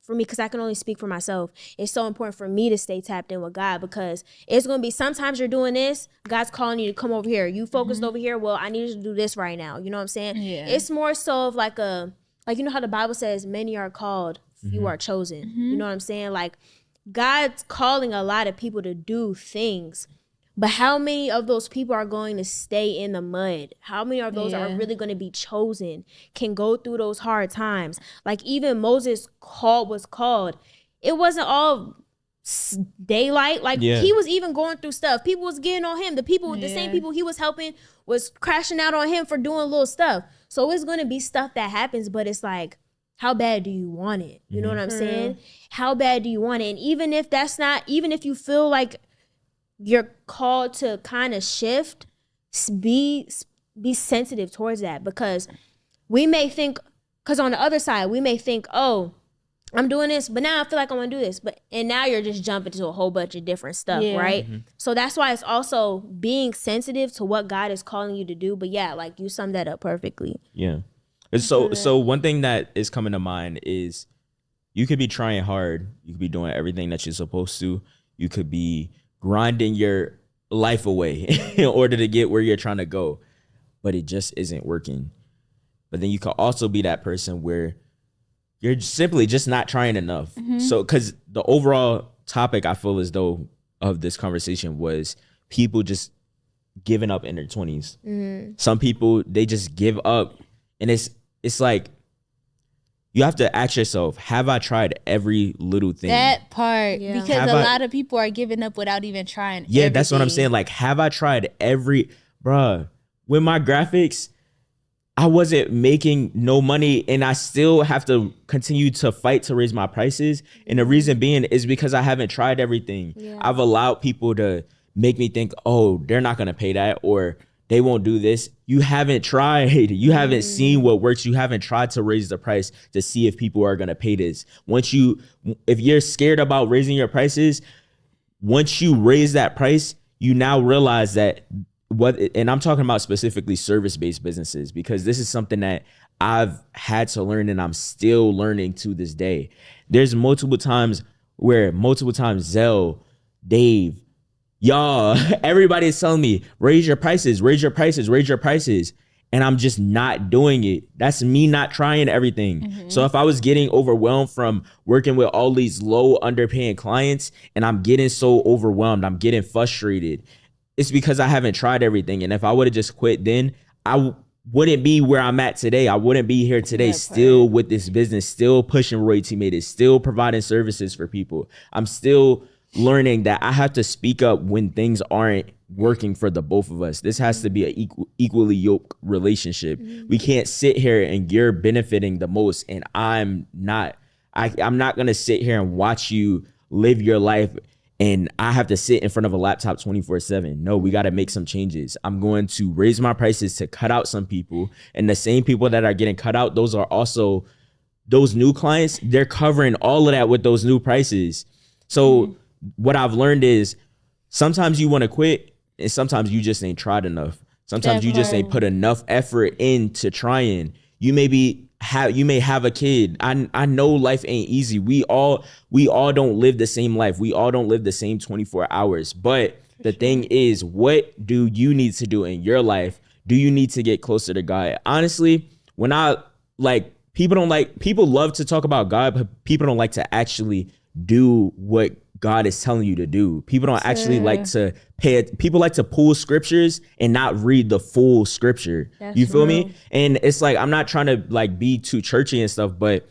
because I can only speak for myself, it's so important for me to stay tapped in with God, because it's going to be sometimes you're doing this, God's calling you to come over here. You focused over here. Well, I need you to do this right now. You know what I'm saying? Yeah. It's more so of like you know how the Bible says, many are called, few are chosen. You know what I'm saying? Like, God's calling a lot of people to do things. But how many of those people are going to stay in the mud? How many of those are really going to be chosen, can go through those hard times? Like, even Moses was called. It wasn't all daylight. Like, he was even going through stuff. People was getting on him. The same people he was helping was crashing out on him for doing little stuff. So it's going to be stuff that happens, but it's like, how bad do you want it? You know what I'm saying? How bad do you want it? And even if you feel like you're called to kind of shift, be sensitive towards that, because we may think Because on the other side, we may think, oh, I'm doing this, but now I feel like I want to do this. And now you're just jumping to a whole bunch of different stuff, right? So that's why it's also being sensitive to what God is calling you to do. But yeah, like you summed that up perfectly. Yeah. So one thing that is coming to mind is you could be trying hard. You could be doing everything that you're supposed to. You could be grinding your life away in order to get where you're trying to go, but it just isn't working. But then you could also be that person where you're simply just not trying enough. So, because the overall topic I feel as though of this conversation was people just giving up in their 20s. Some people, they just give up, and it's like you have to ask yourself, have I tried every little thing? That part, because Have a I- lot of people are giving up without even trying. Yeah, that's what I'm everything. saying. Like, have I tried bruh, with my graphics, I wasn't making no money, and I still have to continue to fight to raise my prices. And the reason being is because I haven't tried everything. I've allowed people to make me think, oh, they're not going to pay that, or they won't do this. You haven't tried. You haven't seen what works. You haven't tried to raise the price to see if people are going to pay this. If you're scared about raising your prices, once you raise that price, you now realize that and I'm talking about specifically service-based businesses, because this is something that I've had to learn and I'm still learning to this day. There's multiple times Zell, Dave, y'all, everybody is telling me, raise your prices. And I'm just not doing it. That's me not trying everything. So if I was getting overwhelmed from working with all these low underpaying clients, and I'm getting so overwhelmed, I'm getting frustrated, it's because I haven't tried everything. And if I would have just quit then, I wouldn't be where I'm at today. I wouldn't be here today, still with this business, still pushing royalty made, still providing services for people. I'm still learning that I have to speak up when things aren't working for the both of us. This has to be an equally yoked relationship. We can't sit here and you're benefiting the most and I'm not. I'm not going to sit here and watch you live your life and I have to sit in front of a laptop 24/7. No, we got to make some changes. I'm going to raise my prices to cut out some people. And the same people that are getting cut out, those are also those new clients. They're covering all of that with those new prices. So what I've learned is sometimes you want to quit and sometimes you just ain't tried enough. Sometimes you just ain't put enough effort into trying. You may have a kid. I know life ain't easy. We all don't live the same life. We all don't live the same 24 hours. But the thing is, what do you need to do in your life? Do you need to get closer to God? Honestly, people love to talk about God, but people don't like to actually do what God is telling you to do. People don't actually like to people like to pull scriptures and not read the full scripture. You feel me? And it's like, I'm not trying to like be too churchy and stuff, but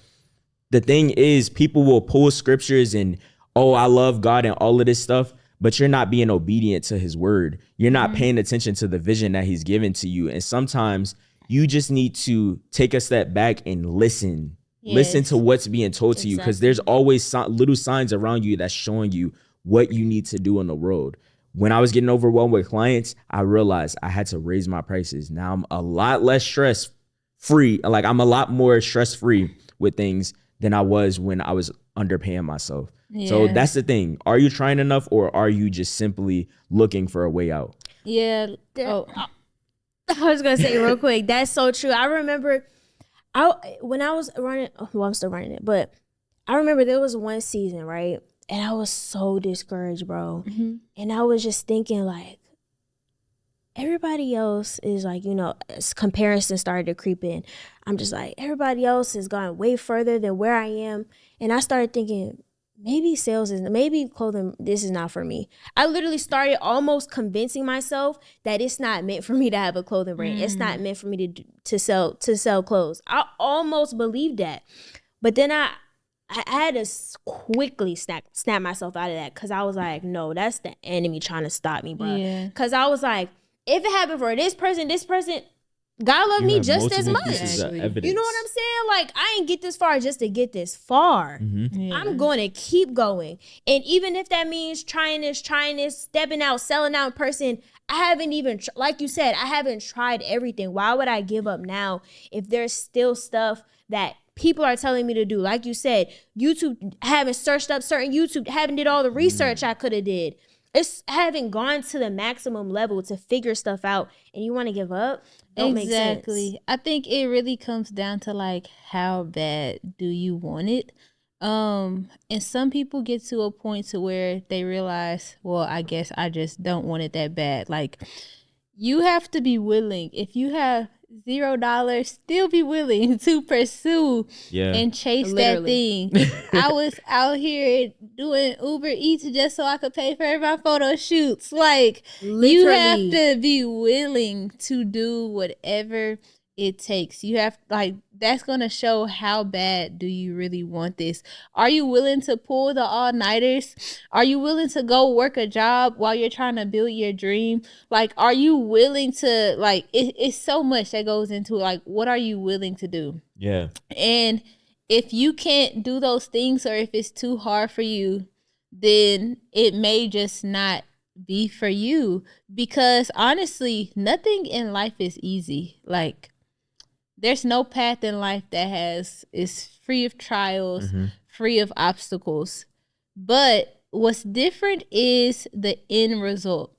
the thing is, people will pull scriptures and, oh, I love God and all of this stuff, but you're not being obedient to his word. You're not paying attention to the vision that he's given to you. And sometimes you just need to take a step back and listen. Listen to what's being told to you, because there's always little signs around you that's showing you what you need to do on the road. When I was getting overwhelmed with clients, I realized I had to raise my prices. Now I'm a lot less stress free. Like I'm a lot more stress free with things than I was when I was underpaying myself. So that's the thing. Are you trying enough, or are you just simply looking for a way out? Yeah. I was going to say real quick, that's so true. I remember when I was running, well, I'm still running it, but I remember there was one season, right? And I was so discouraged, bro. And I was just thinking like, everybody else is like, as comparison started to creep in. I'm just like, everybody else has gone way further than where I am. And I started thinking, maybe clothing, this is not for me. I literally started almost convincing myself that it's not meant for me to have a clothing brand. It's not meant for me to sell clothes. I almost believed that. But then I had to quickly snap myself out of that, because I was like, no, that's the enemy trying to stop me, bro. Because I was like, if it happened for this person, God loved me just as multiple much. pieces of You evidence. know what I'm saying? Like, I ain't get this far just to get this far. Mm-hmm. I'm going to keep going. And even if that means trying this, stepping out, selling out in person, I haven't even, like you said, I haven't tried everything. Why would I give up now if there's still stuff that people are telling me to do? Like you said, YouTube, haven't searched up certain YouTube, haven't did all the research I could have did. It's having gone to the maximum level to figure stuff out, and you want to give up? Don't make sense. I think it really comes down to like how bad do you want it. And some people get to a point to where they realize, well, I guess I just don't want it that bad. Like, you have to be willing. If you have $0, still be willing to pursue and chase that thing. I was out here doing Uber Eats just so I could pay for my photo shoots. Like, you have to be willing to do whatever it takes. You have, like, that's going to show how bad do you really want this. Are you willing to pull the all-nighters? Are you willing to go work a job while you're trying to build your dream? Like, are you willing to, like, it's so much that goes into it. Like, what are you willing to do? Yeah. And if you can't do those things, or if it's too hard for you, then it may just not be for you. Because honestly, nothing in life is easy. Like, there's no path in life that is free of trials, free of obstacles. But what's different is the end result.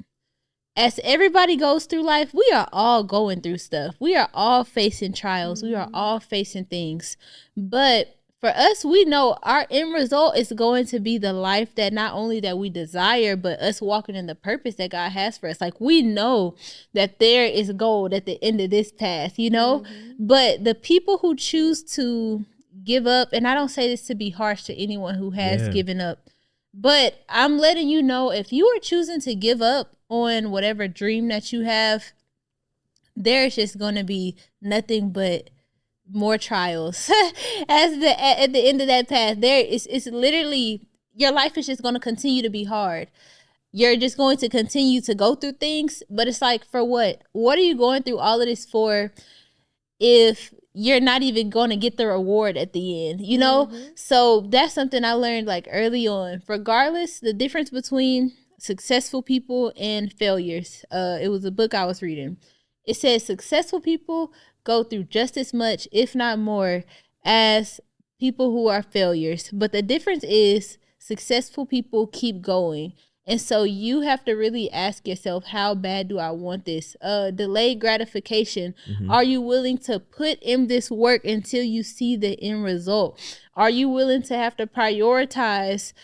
As everybody goes through life, we are all going through stuff. We are all facing trials. We are all facing things. But for us, we know our end result is going to be the life that not only that we desire, but us walking in the purpose that God has for us. Like, we know that there is gold at the end of this path, you know? But the people who choose to give up, and I don't say this to be harsh to anyone who has given up, but I'm letting you know, if you are choosing to give up on whatever dream that you have, there's just going to be nothing but more trials at the end of that path. It's literally, your life is just going to continue to be hard. You're just going to continue to go through things, but it's like, for what are you going through all of this for if you're not even going to get the reward at the end, you know? So that's something I learned like early on. Regardless, the difference between successful people and failures, it was a book I was reading. It says successful people go through just as much, if not more, as people who are failures. But the difference is successful people keep going. And so you have to really ask yourself, how bad do I want this? Delayed gratification. Are you willing to put in this work until you see the end result? Are you willing to have to prioritize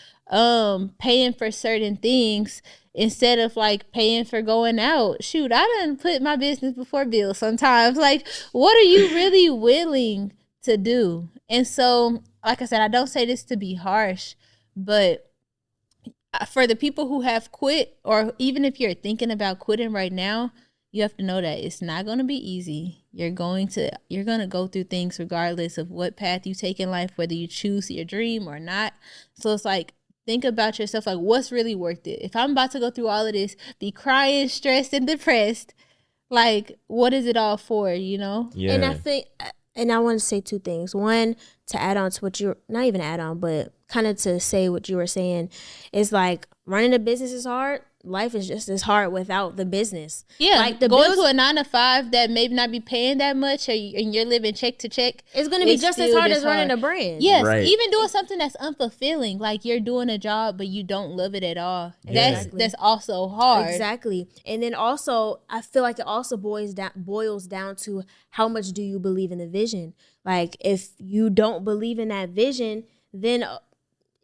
paying for certain things instead of like paying for going out? Shoot, I done put my business before bills sometimes. Like, what are you really willing to do? And so, like I said, I don't say this to be harsh, but for the people who have quit, or even if you're thinking about quitting right now, you have to know that it's not going to be easy. You're going to go through things regardless of what path you take in life, whether you choose your dream or not. So it's like, think about yourself, like, what's really worth it? If I'm about to go through all of this, be crying, stressed, and depressed, like, what is it all for, you know? Yeah. And I think, and I want to say two things. One, to add on to what you're, not even add on, but kind of to say what you were saying, is like, running a business is hard. Life is just as hard without the business. Yeah, like the going bills, to a 9-to-5 that may not be paying that much, and you're living check to check, it's going to be just as hard as running a brand. Yes, right. Even doing something that's unfulfilling, like you're doing a job but you don't love it at all. Yeah. That's also hard. Exactly. And then also, I feel like it also boils down to how much do you believe in the vision. Like, if you don't believe in that vision, then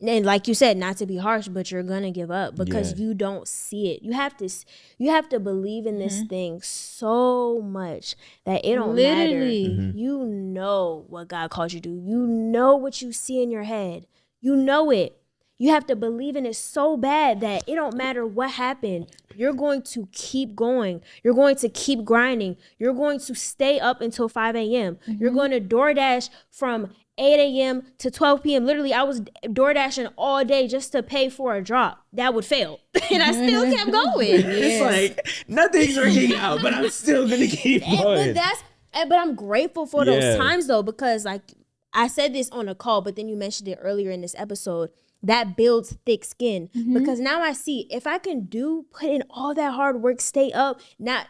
and like you said, not to be harsh, but you're gonna give up because you don't see it. You have to believe in this thing so much that it don't matter. You know what God called you to do. You know what you see in your head. You know it. You have to believe in it so bad that it don't matter what happened. You're going to keep going. You're going to keep grinding. You're going to stay up until 5 a.m. You're going to DoorDash from 8 a.m. to 12 p.m. Literally, I was DoorDashing all day just to pay for a drop. That would fail. And I still kept going. It's like, nothing's working out, but I'm still going to keep going. But But I'm grateful for those times though, because like I said this on a call, but then you mentioned it earlier in this episode. That builds thick skin because now I see if I can put in all that hard work, stay up, not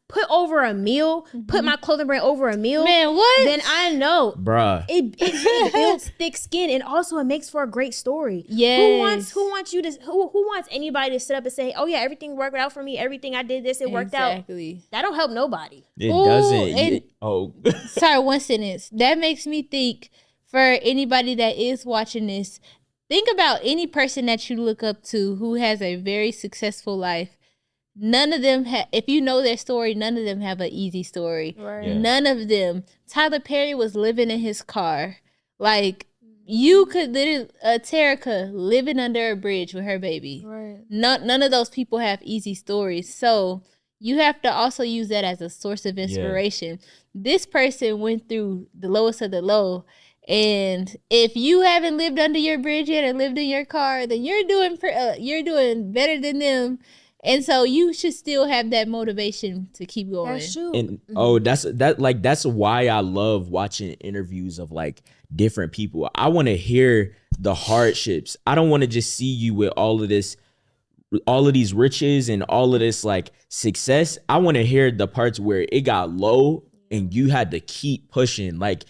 put over a meal, put my clothing brand over a meal. Man, what? Then I know, bruh. It builds thick skin, and also it makes for a great story. Yes. Who wants anybody to sit up and say, "Oh yeah, everything worked out for me. Everything I did this, it worked out." Exactly. That don't help nobody. It doesn't. Sorry, one sentence. That makes me think. For anybody that is watching this, think about any person that you look up to who has a very successful life. None of them if you know their story, none of them have an easy story. Right. Yeah. None of them. Tyler Perry was living in his car. Like, you could literally, Terica living under a bridge with her baby. Right. None of those people have easy stories. So you have to also use that as a source of inspiration. Yeah. This person went through the lowest of the low. And if you haven't lived under your bridge yet and lived in your car, then you're doing better than them. And so you should still have that motivation to keep going. That's true. And that's why I love watching interviews of like different people. I want to hear the hardships. I don't want to just see you with all of these riches and all of this like success. I want to hear the parts where it got low and you had to keep pushing. Like,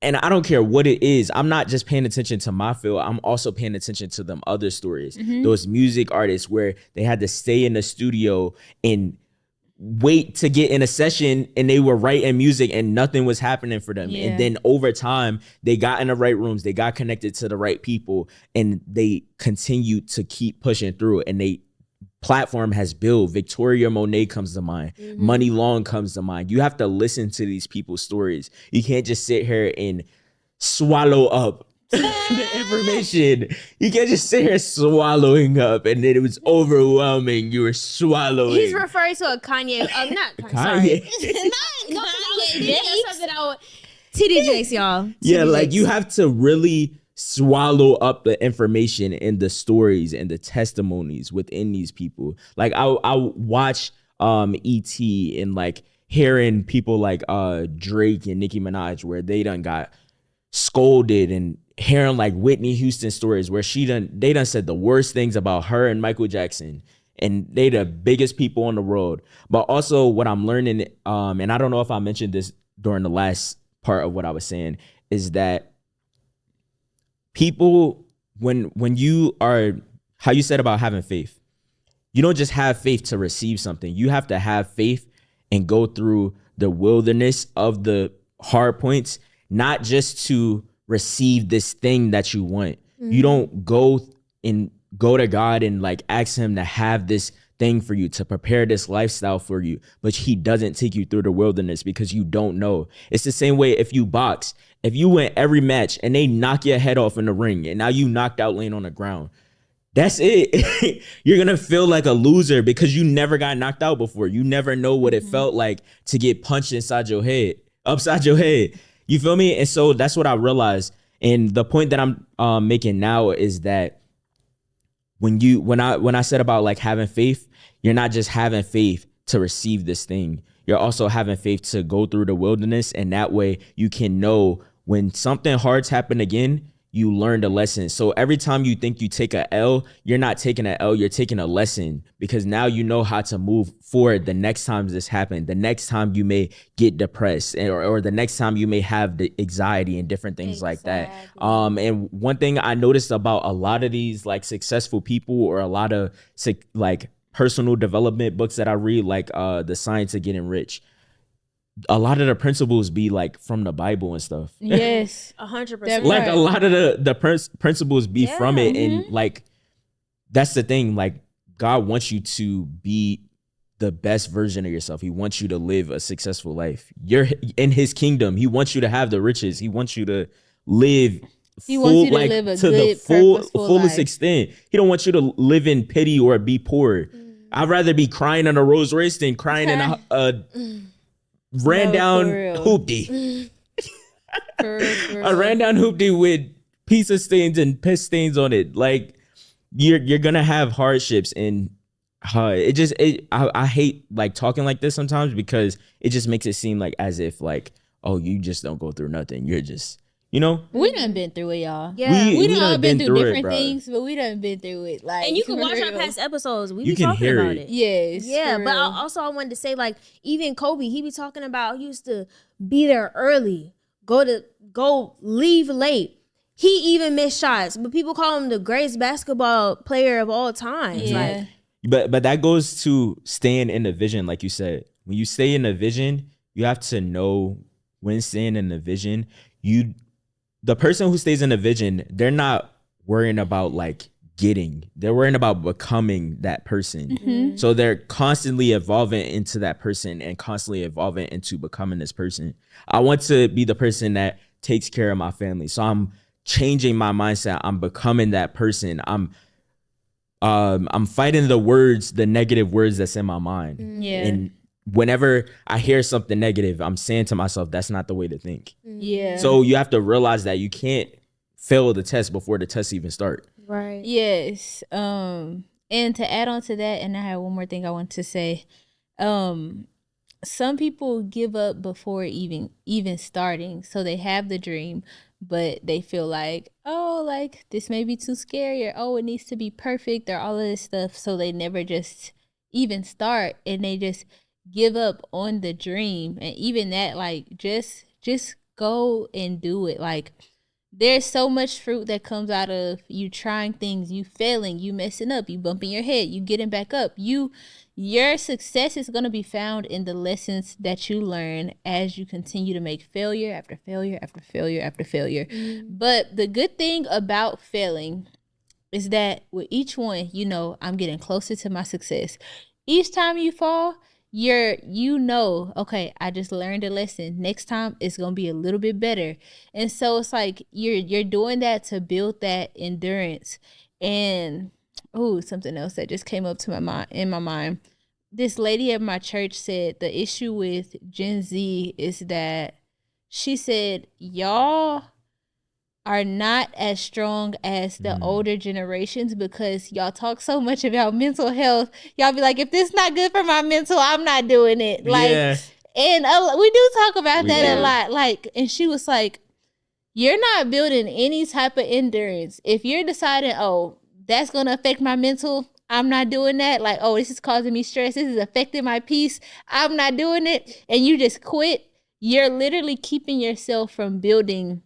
and I don't care what it is. I'm not just paying attention to my field. I'm also paying attention to them other stories. Those music artists where they had to stay in the studio and wait to get in a session and they were writing music and nothing was happening for them. Yeah. And then over time, they got in the right rooms. They got connected to the right people and they continued to keep pushing through. And they platform has built. Victoria Monet comes to mind. Money Long comes to mind. You have to listen to these people's stories. You can't just sit here and swallow up the information. You can't just sit here swallowing up and then it was overwhelming. You were swallowing. He's referring to a Kanye. Not Kanye. Not Kanye. TD Jakes, y'all. Yeah, like you have to really swallow up the information and the stories and the testimonies within these people. Like I watch E.T. and like hearing people like Drake and Nicki Minaj where they done got scolded, and hearing like Whitney Houston stories where they done said the worst things about her and Michael Jackson, and they the biggest people on the world. But also what I'm learning, and I don't know if I mentioned this during the last part of what I was saying, is that people, when you are, how you said about having faith, you don't just have faith to receive something. You have to have faith and go through the wilderness of the hard points, not just to receive this thing that you want. You don't go to God and like ask him to have this thing for you, to prepare this lifestyle for you, but he doesn't take you through the wilderness because you don't know. It's the same way if you box. If you win every match and they knock your head off in the ring and now you knocked out laying on the ground, that's it. You're going to feel like a loser because you never got knocked out before. You never know what it felt like to get punched upside your head. You feel me? And so that's what I realized. And the point that I'm making now is that when I said about like having faith, you're not just having faith to receive this thing. You're also having faith to go through the wilderness, and that way you can know when something hard's happen again, you learned a lesson. So every time you think you take a L, you're not taking an L, you're taking a lesson, because now you know how to move forward the next time this happens, the next time you may get depressed, or the next time you may have the anxiety and different things like that. And one thing I noticed about a lot of these like successful people, or a lot of like personal development books that I read, like The Science of Getting Rich, a lot of the principles be like from the Bible and stuff. Yes, 100%. Like a lot of the principles be from it, and like that's the thing. Like God wants you to be the best version of yourself. He wants you to live a successful life. You're in His kingdom. He wants you to have the riches. He wants you to live. He wants you to live a good, fullest life. extent. He don't want you to live in pity or be poor. I'd rather be crying in a Rolls Royce than crying in a ran down hoopty. A ran down hoopty with pizza stains and piss stains on it. Like you're gonna have hardships, and I hate like talking like this sometimes because it just makes it seem like as if like, oh, you just don't go through nothing. You're just, you know. We done been through it, y'all. Yeah. We done all been through different it, things, but we done been through it. Like, And you can watch our real. past episodes. We You be can talking hear about it. it. Yes. Yeah, for but real. I wanted to say, like, even Kobe, he be talking about he used to be there early, go leave late. He even missed shots, but people call him the greatest basketball player of all time. Yeah. Like, But that goes to staying in the vision, like you said. When you stay in the vision, you have to know when staying in the vision, the person who stays in the vision, they're not worrying about like getting. They're worrying about becoming that person. Mm-hmm. So they're constantly evolving into that person and constantly evolving into becoming this person. I want to be the person that takes care of my family. So I'm changing my mindset. I'm becoming that person. I'm fighting the negative words that's in my mind. Yeah. And whenever I hear something negative, I'm saying to myself, that's not the way to think. Yeah. So you have to realize that you can't fail the test before the test even start. right. Yes. And to add on to that, and I have one more thing I want to say. Some people give up before even starting. So they have the dream, but they feel like, oh, like this may be too scary, or oh, it needs to be perfect, or all of this stuff. So they never just even start, and they just give up on the dream. And even that, like, just go and do it. Like, there's so much fruit that comes out of you trying things, you failing, you messing up, you bumping your head, you getting back up. Your success is going to be found in the lessons that you learn as you continue to make failure after failure after failure after failure. But the good thing about failing is that with each one, I'm getting closer to my success. Each time you fall, okay, I just learned a lesson. Next time it's gonna be a little bit better. And so it's like you're doing that to build that endurance. And something else that just came up to in my mind. This lady at my church said the issue with Gen Z is that she said, y'all are not as strong as the older generations because y'all talk so much about mental health. Y'all be like, if this not good for my mental, I'm not doing it. Like, Yeah. And we do talk about that a lot. Like, and she was like, you're not building any type of endurance. If you're deciding, oh, that's going to affect my mental, I'm not doing that. Like, oh, this is causing me stress. This is affecting my peace. I'm not doing it. And you just quit. You're literally keeping yourself from building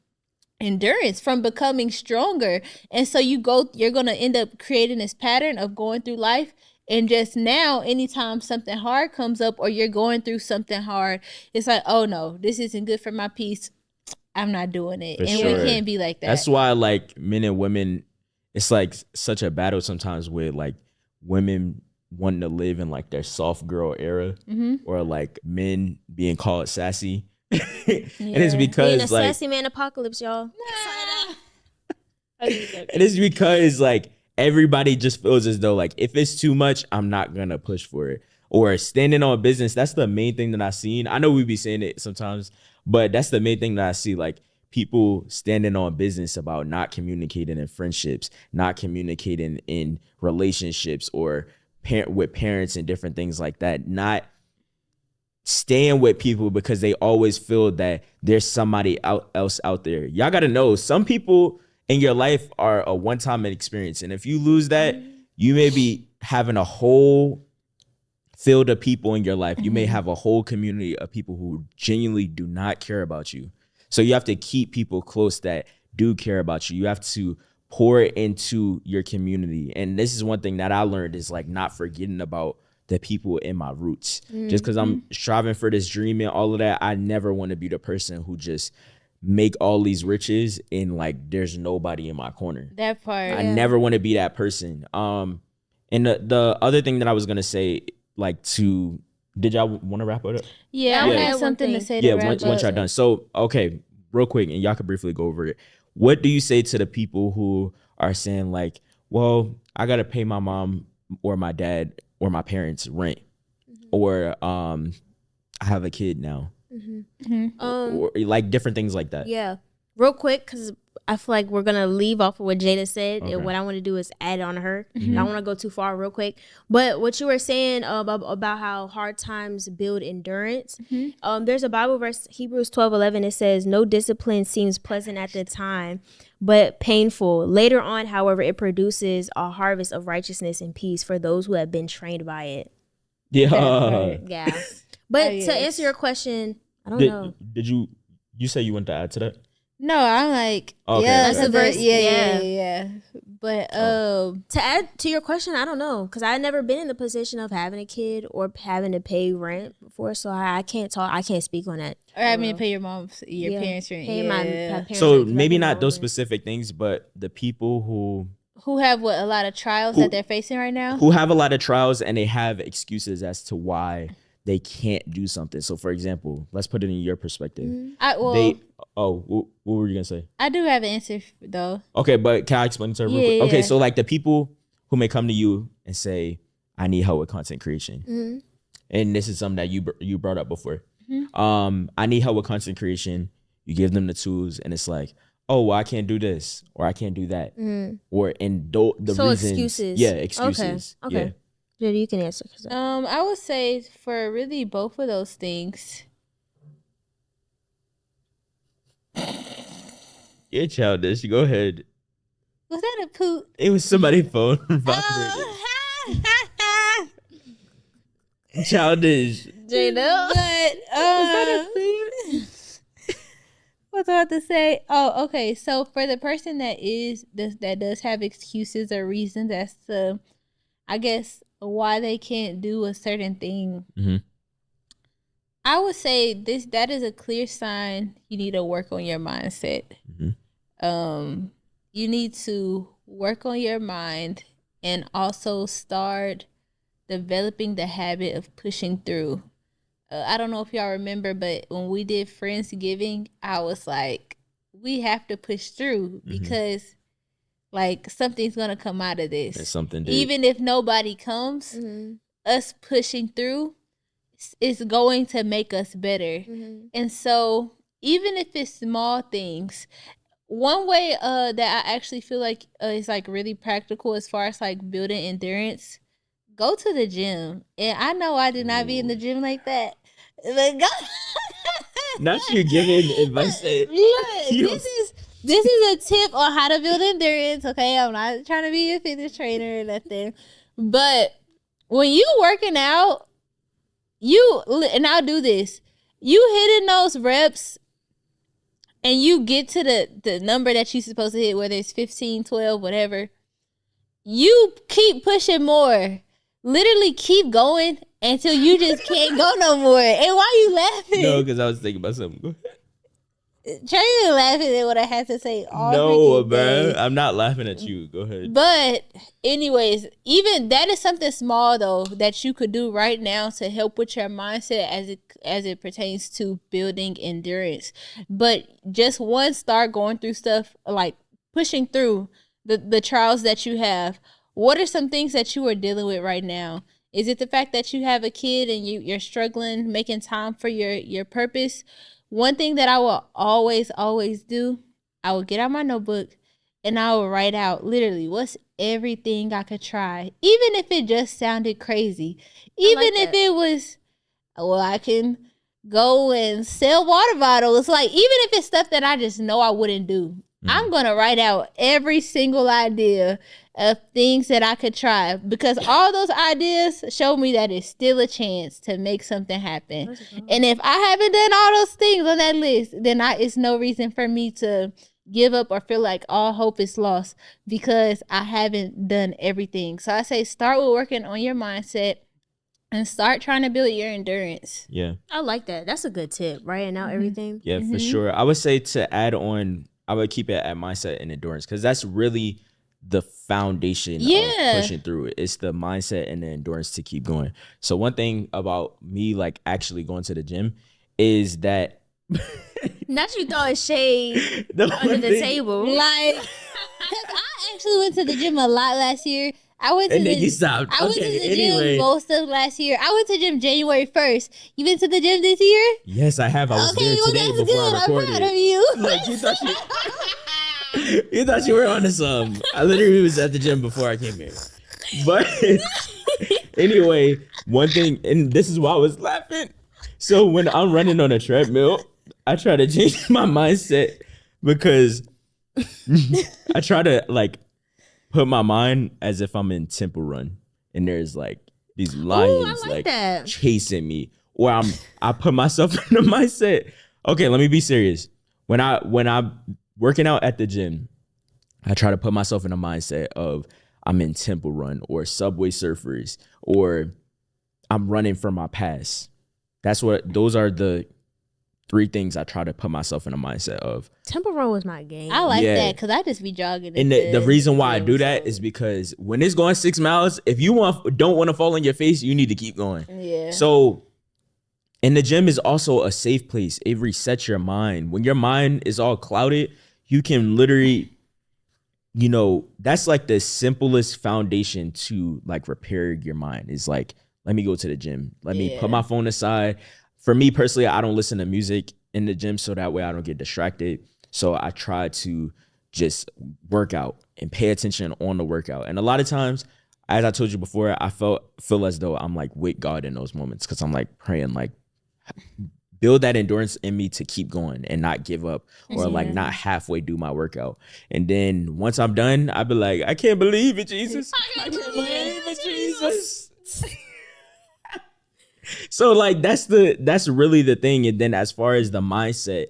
endurance, from becoming stronger. And so you're going to end up creating this pattern of going through life. And just now, anytime something hard comes up or you're going through something hard, it's like, oh no, this isn't good for my peace. I'm not doing it. We can't be like that. That's why like men and women, it's like such a battle sometimes with like women wanting to live in like their soft girl era, or like men being called sassy. And it's because being a like sassy man apocalypse, y'all. and it's because like everybody just feels as though like if it's too much, I'm not gonna push for it. Or standing on business, that's the main thing that I've seen. I know we be saying it sometimes, but that's the main thing that I see, like people standing on business about not communicating in friendships, not communicating in relationships, or with parents and different things like that, not staying with people because they always feel that there's somebody else out there. Y'all got to know, some people in your life are a one-time experience. And if you lose that, you may be having a whole field of people in your life. You may have a whole community of people who genuinely do not care about you. So you have to keep people close that do care about you. You have to pour into your community. And this is one thing that I learned, is like not forgetting about the people in my roots. Just because I'm striving for this dream and all of that, I never want to be the person who just make all these riches and like there's nobody in my corner. That part. I never want to be that person. And the other thing that I was gonna say, like, did y'all want to wrap it up? Yeah, I have something to say to wrap up. Once y'all done. So, okay, real quick, and y'all could briefly go over it. What do you say to the people who are saying like, well, I got to pay my mom or my dad or my parents rent, or I have a kid now, or like different things like that? Yeah. Real quick, because I feel like we're gonna leave off of what Jada said, and what I want to do is add on her. I don't want to go too far, real quick. But what you were saying about how hard times build endurance, there's a Bible verse, Hebrews 12:11. It says, "No discipline seems pleasant at the time, but painful. Later on, however, it produces a harvest of righteousness and peace for those who have been trained by it." Yeah. Yeah. But to answer your question, I don't know. Did you say you want to add to that? No, I'm like, Okay, yeah, okay. that's a verse. Yeah. Yeah. But To add to your question, I don't know, because I've never been in the position of having a kid or having to pay rent before, so I can't talk. I can't speak on that. or I mean, pay your parents' rent. Pay my parents So rent 'cause maybe I've been not those older. specific things, but the people who have a lot of trials that they're facing right now. who have a lot of trials and they have excuses as to why they can't do something. So, for example, let's put it in your perspective. What were you gonna say? I do have an answer though. Okay, but can I explain it to her real quick? Yeah. Okay, so like the people who may come to you and say, "I need help with content creation," and this is something that you brought up before. I need help with content creation. You give them the tools, and it's like, "Oh, well, I can't do this, or I can't do that," or the So reasons. excuses. Yeah, excuses. Okay. Yeah. Jada, you can answer. I would say for really both of those things. You're childish. Go ahead. Was that a poop? It was somebody's phone. Childish. Jada. But what was I about to say? Oh, okay. So for the person that does have excuses or reasons as to, I guess, why they can't do a certain thing, I would say that is a clear sign you need to work on your mindset. You need to work on your mind and also start developing the habit of pushing through. I don't know if y'all remember, but when we did Friendsgiving, I was like, we have to push through because like something's gonna come out of this. That's something deep. Even if nobody comes, us pushing through is going to make us better. And so even if it's small things, one way that I actually feel like is like really practical as far as like building endurance, go to the gym. And I know I did not be in the gym like that, but go. Not you giving advice. This is a tip on how to build endurance. Okay, I'm not trying to be a fitness trainer or nothing, but when you working out, and I'll do this. You hitting those reps, and you get to the number that you're supposed to hit, whether it's 15, 12, whatever. You keep pushing more. Literally keep going until you just can't go no more. And why you laughing? No, because I was thinking about something. Trey is laughing at what I had to say all No, freaking man. day. I'm not laughing at you. Go ahead. But anyways, even that is something small though that you could do right now to help with your mindset as it pertains to building endurance. But just start going through stuff like pushing through the trials that you have. What are some things that you are dealing with right now? Is it the fact that you have a kid and you're struggling making time for your purpose? One thing that I will always do, I will get out my notebook and I will write out literally what's everything I could try. Even if it just sounded crazy. Even if it was, well, I can go and sell water bottles. Like, even if it's stuff that I just know I wouldn't do. I'm going to write out every single idea of things that I could try, because all those ideas show me that it's still a chance to make something happen. And if I haven't done all those things on that list, then it's no reason for me to give up or feel like all hope is lost because I haven't done everything. So I say start with working on your mindset and start trying to build your endurance. Yeah. I like that. That's a good tip. Writing out everything. Yeah, for sure. I would say to add on, I would keep it at mindset and endurance, because that's really the foundation of pushing through it. It's the mindset and the endurance to keep going. So one thing about me like actually going to the gym is that Not you throwing shade under the table. Like, 'cause I actually went to the gym a lot last year. I went to you stopped. I went to the gym most of last year. I went to the gym January 1st. You been to the gym this year? Yes, I have. I was there today that's before good. I recorded. I'm proud of you. Like, you thought You thought you were on to something. I literally was at the gym before I came here. But anyway, one thing, and this is why I was laughing. So when I'm running on a treadmill, I try to change my mindset because I try to like put my mind as if I'm in Temple Run and there's like these lions like chasing me, or I put myself in the mindset. Okay, let me be serious. When I'm working out at the gym, I try to put myself in the mindset of I'm in Temple Run or Subway Surfers, or I'm running from my past. Those are the 3 things I try to put myself in a mindset of. Temple Run was my game. I like that because I just be jogging. And the reason why I do that is because when it's going 6 miles, if you don't want to fall on your face, you need to keep going. Yeah. So, and the gym is also a safe place. It resets your mind. When your mind is all clouded, you can literally, that's like the simplest foundation to like repair your mind. Is like, let me go to the gym. Let me put my phone aside. For me personally, I don't listen to music in the gym so that way I don't get distracted. So I try to just work out and pay attention on the workout. And a lot of times, as I told you before, I feel as though I'm like with God in those moments because I'm like praying, like build that endurance in me to keep going and not give up or like not halfway do my workout. And then once I'm done, I'll be like, I can't believe it, Jesus. I can't believe it, Jesus. So like that's really the thing. And then as far as the mindset,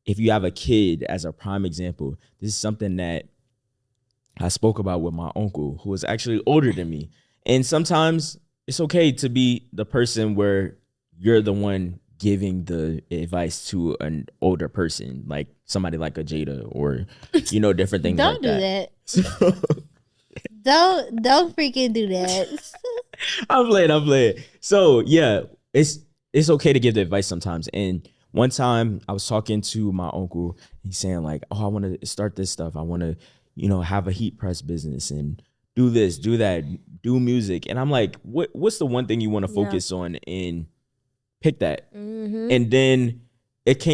if you have a kid as a prime example, this is something that I spoke about with my uncle who was actually older than me. And sometimes it's okay to be the person where you're the one giving the advice to an older person, like somebody like a Jada or, different things Don't like that. So, Don't freaking do that. I'm playing. So yeah, it's okay to give the advice sometimes. And one time I was talking to my uncle, he's saying like, oh, I want to start this stuff. I want to, have a heat press business and do this, do that, do music. And I'm like, what's the one thing you want to focus on and pick that? Mm-hmm. And then it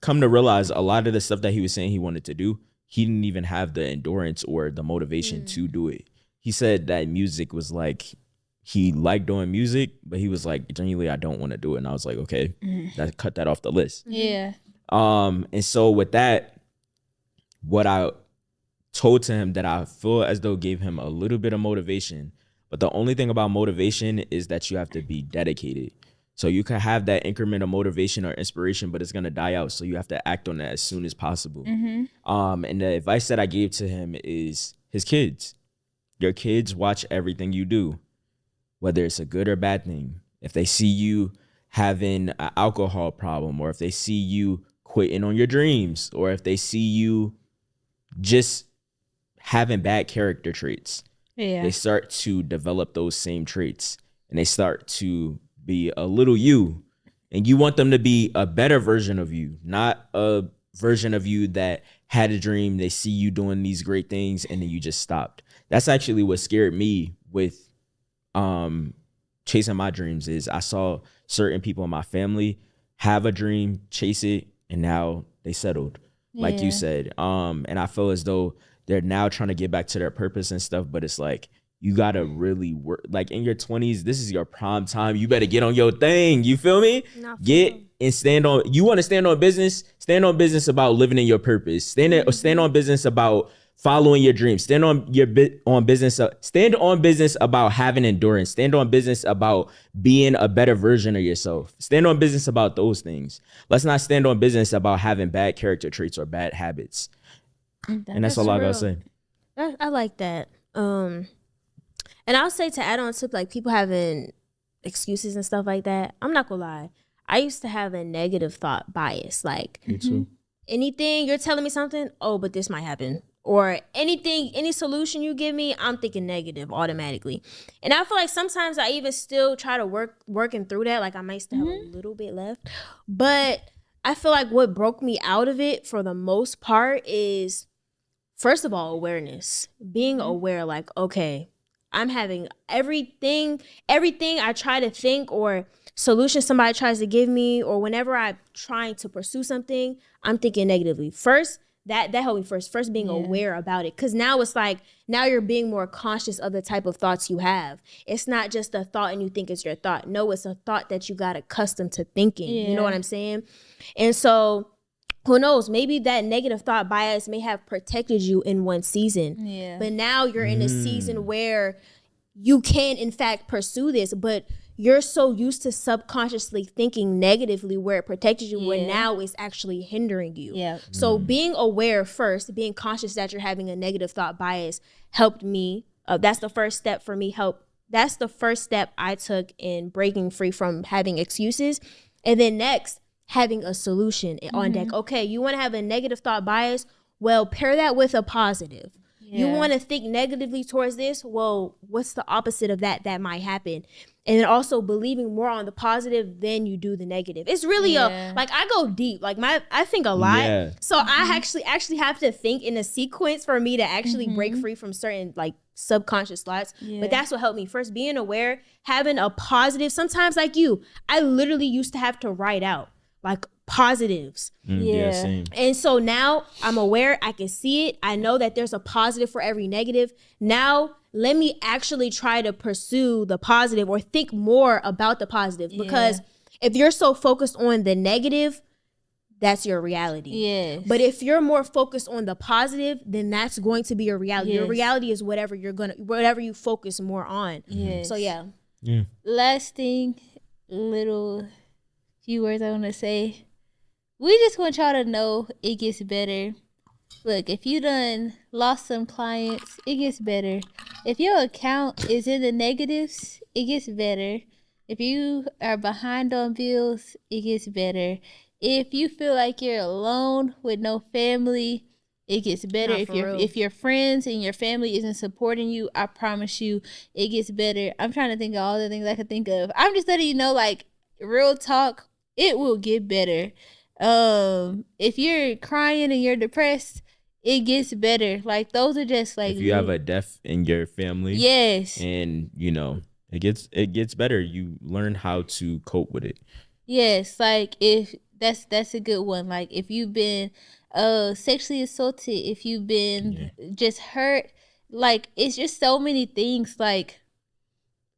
come to realize a lot of the stuff that he was saying he wanted to do, he didn't even have the endurance or the motivation to do it. He said that music was like, he liked doing music, but he was like, genuinely, I don't want to do it. And I was like, okay, that cut that off the list. Yeah. And so with that, what I told to him that I feel as though gave him a little bit of motivation, but the only thing about motivation is that you have to be dedicated. So you can have that increment of motivation or inspiration, but it's going to die out. So you have to act on that as soon as possible. Mm-hmm. And the advice that I gave to him is his kids. Your kids watch everything you do, whether it's a good or bad thing. If they see you having an alcohol problem, or if they see you quitting on your dreams, or if they see you just having bad character traits, they start to develop those same traits and they start to be a little you. And you want them to be a better version of you, not a version of you that had a dream, they see you doing these great things, and then you just stopped. That's actually what scared me with chasing my dreams. Is I saw certain people in my family have a dream, chase it, and now they settled, like you said. And I feel as though they're now trying to get back to their purpose and stuff, but it's like, you gotta really work. Like in your 20s, this is your prime time. You better get on your thing. You feel me? Get and stand on. You want to stand on business? Stand on business about living in your purpose. Stand on business about following your dreams. Stand on business. Stand on business about having endurance. Stand on business about being a better version of yourself. Stand on business about those things. Let's not stand on business about having bad character traits or bad habits. And that's all I gotta say. I like that. And I'll say, to add on to like people having excuses and stuff like that, I'm not gonna lie, I used to have a negative thought bias. Like, me too. Anything you're telling me something, oh, but this might happen. Or any solution you give me, I'm thinking negative automatically. And I feel like sometimes I even still try to working through that. Like I might still have a little bit left. But I feel like what broke me out of it for the most part is, first of all, awareness. Being aware, like, okay, I'm having everything I try to think or solution somebody tries to give me, or whenever I'm trying to pursue something, I'm thinking negatively. First, that helped me first being aware about it. Because now it's like, now you're being more conscious of the type of thoughts you have. It's not just a thought and you think it's your thought. No, it's a thought that you got accustomed to thinking. You know what I'm saying? And so who knows, maybe that negative thought bias may have protected you in one season. But now you're in a season where you can in fact pursue this, but you're so used to subconsciously thinking negatively where it protected you, where now it's actually hindering you. So being aware first, being conscious that you're having a negative thought bias helped me. That's the first step for me. That's the first step I took in breaking free from having excuses. And then next, having a solution on deck. Okay, you want to have a negative thought bias? Well, pair that with a positive. You want to think negatively towards this? Well, what's the opposite of that might happen? And then also believing more on the positive than you do the negative. It's really like I go deep. Like I think a lot. So I actually have to think in a sequence for me to actually break free from certain like subconscious thoughts. But that's what helped me. First, being aware, having a positive. Sometimes like you, I literally used to have to write out like positives. Same. And so now I'm aware, I can see it. I know that there's a positive for every negative. Now let me actually try to pursue the positive or think more about the positive, because if you're so focused on the negative, that's your reality. But if you're more focused on the positive, then that's going to be your reality. Your reality is whatever you focus more on. So last thing, little few words I want to say. We just want y'all to know it gets better. Look, if you done lost some clients, it gets better. If your account is in the negatives, it gets better. If you are behind on bills, it gets better. If you feel like you're alone with no family, it gets better. If your friends and your family isn't supporting you, I promise you, it gets better. I'm trying to think of all the things I could think of. I'm just letting you know, like, real talk, it will get better. If you're crying and you're depressed, it gets better. Like, those are just like, if you have a death in your family, and you know it gets better. You learn how to cope with it. Like, if that's a good one. Like, if you've been sexually assaulted, if you've been just hurt, like, it's just so many things. Like,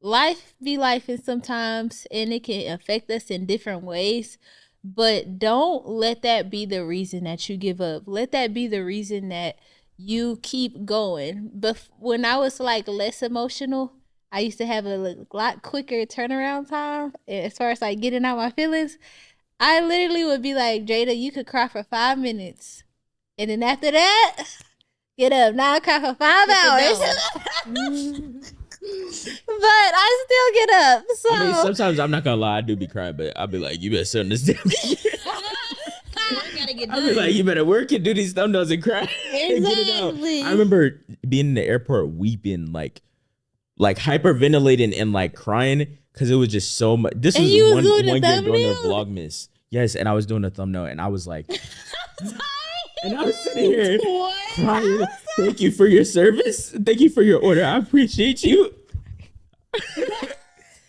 life be life, and sometimes, and it can affect us in different ways. But don't let that be the reason that you give up. Let that be the reason that you keep going. But when I was like less emotional, I used to have a lot quicker turnaround time as far as like getting out my feelings. I literally would be like, Jada, you could cry for 5 minutes. And then after that, get up. Now I cry for 5 hours. But I still get up. So I mean, sometimes I'm not gonna lie, I do be crying, but I'll be like, you better sit on this damn. I'll be like, you better work and do these thumbnails and cry. Exactly. I remember being in the airport weeping, like hyperventilating and like crying because it was just so much. This was one year doing their Vlogmas. Yes, and I was doing a thumbnail and I was like, and I was sitting here crying. Thank you for your service. Thank you for your order. I appreciate you.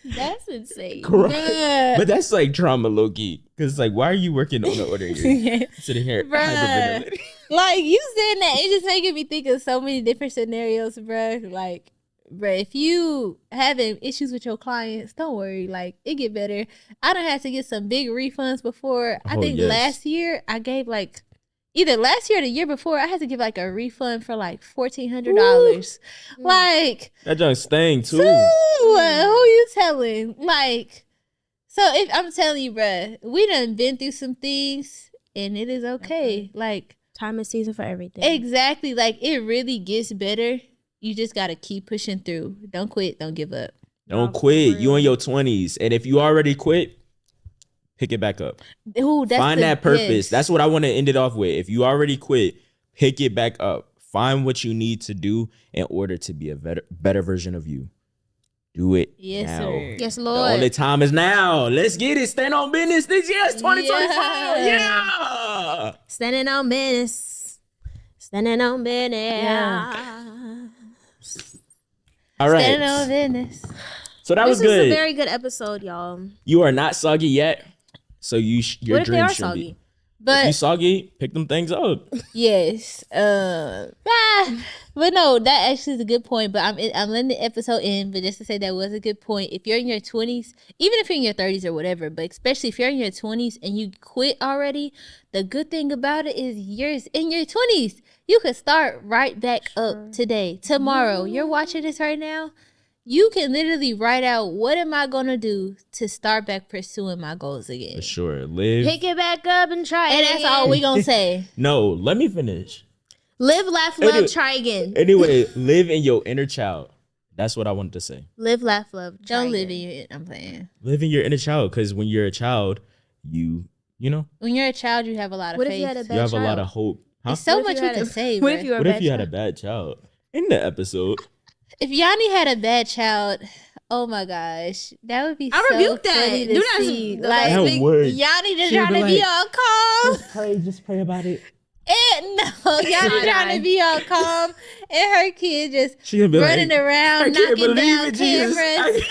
That's insane. But that's like trauma low-key. Because like, why are you working on the order? You're sitting here. Like, you saying that, it just making me think of so many different scenarios, bruh. Like, bruh, if you having issues with your clients, don't worry. Like, it get better. I done had to get some big refunds before. I think last year I gave like, either last year or the year before, I had to give like a refund for like $1,400. Like, that junk staying too. Who you telling? Like, so if I'm telling you, bruh, we done been through some things and it is okay. Like, time and season for everything. Exactly. Like, it really gets better. You just gotta keep pushing through. Don't quit. Don't give up. Don't quit. You in your 20s, and if you already quit, pick it back up. Ooh, find that purpose. That's what I want to end it off with. If you already quit, pick it back up. Find what you need to do in order to be a better version of you. Do it now. Sir. Yes, Lord. The only time is now. Let's get it. Stand on business this year. It's 2025. Yeah. Standing on business. Standing on business. Yeah. All right. Standing on business. So that was good. This is a very good episode, y'all. You are not soggy yet. So your what if they are dreams should soggy? be. But if you soggy, pick them things up. yes. But no, that actually is a good point. But I'm letting the episode end. But just to say that was a good point. If you're in your 20s, even if you're in your 30s or whatever, but especially if you're in your 20s and you quit already, the good thing about it is you're in your 20s. You could start right back up today, tomorrow. You're watching this right now. You can literally write out, what am I going to do to start back pursuing my goals again? For sure. Live. Pick it back up and try And it. that's all we going to say. No, let me finish. Live, laugh, love, Anyway. try again. Anyway, live in your inner child. That's what I wanted to say. Live, laugh, love, try Don't again. live in your, I'm playing. Live in your inner child, because when you're a child, you know, When you're a child, you have a lot of What if faith. you had a bad you have child? a lot of hope. Huh? There's so What if much you we had can a- say. What if bruh. you were a What bad if you had a child? bad child? In the episode. If Yanni had a bad child, oh my gosh, that would be I so rebuke that. funny to Do not- see. that Like, That word. Yanni just She'll trying be to be like- all calm. Just pray about it. No, Yanni trying to be all calm, and her kid just She gonna be running like, around, knocking down cameras.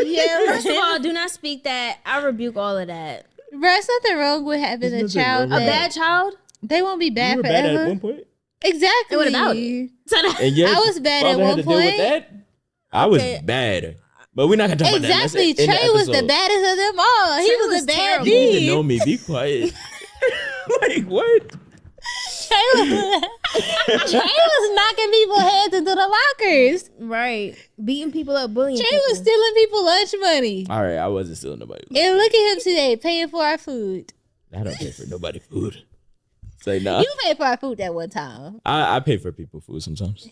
Yeah, First of all, do not speak that. I rebuke all of that. Bro, something wrong with having There's a nothing child. wrong A with that- bad child? They won't be You bad were bad forever. at one point. Exactly. What about it? And your I was bad at father had one to deal with point. that? I was Okay. bad. But we're not gonna talk about that. That's Exactly. in the Trey was the episode. baddest of them all. He Trey was was a bad terrible. You don't even dude. know me. Be quiet. Like what? Trey was knocking people's heads into the lockers. Right. Beating people up, bullying Trey people. was stealing people lunch money. All right, I wasn't stealing nobody. And look at him today, paying for our food. I don't pay for nobody food. Say nah. You paid for our food that one time. I pay for people food sometimes.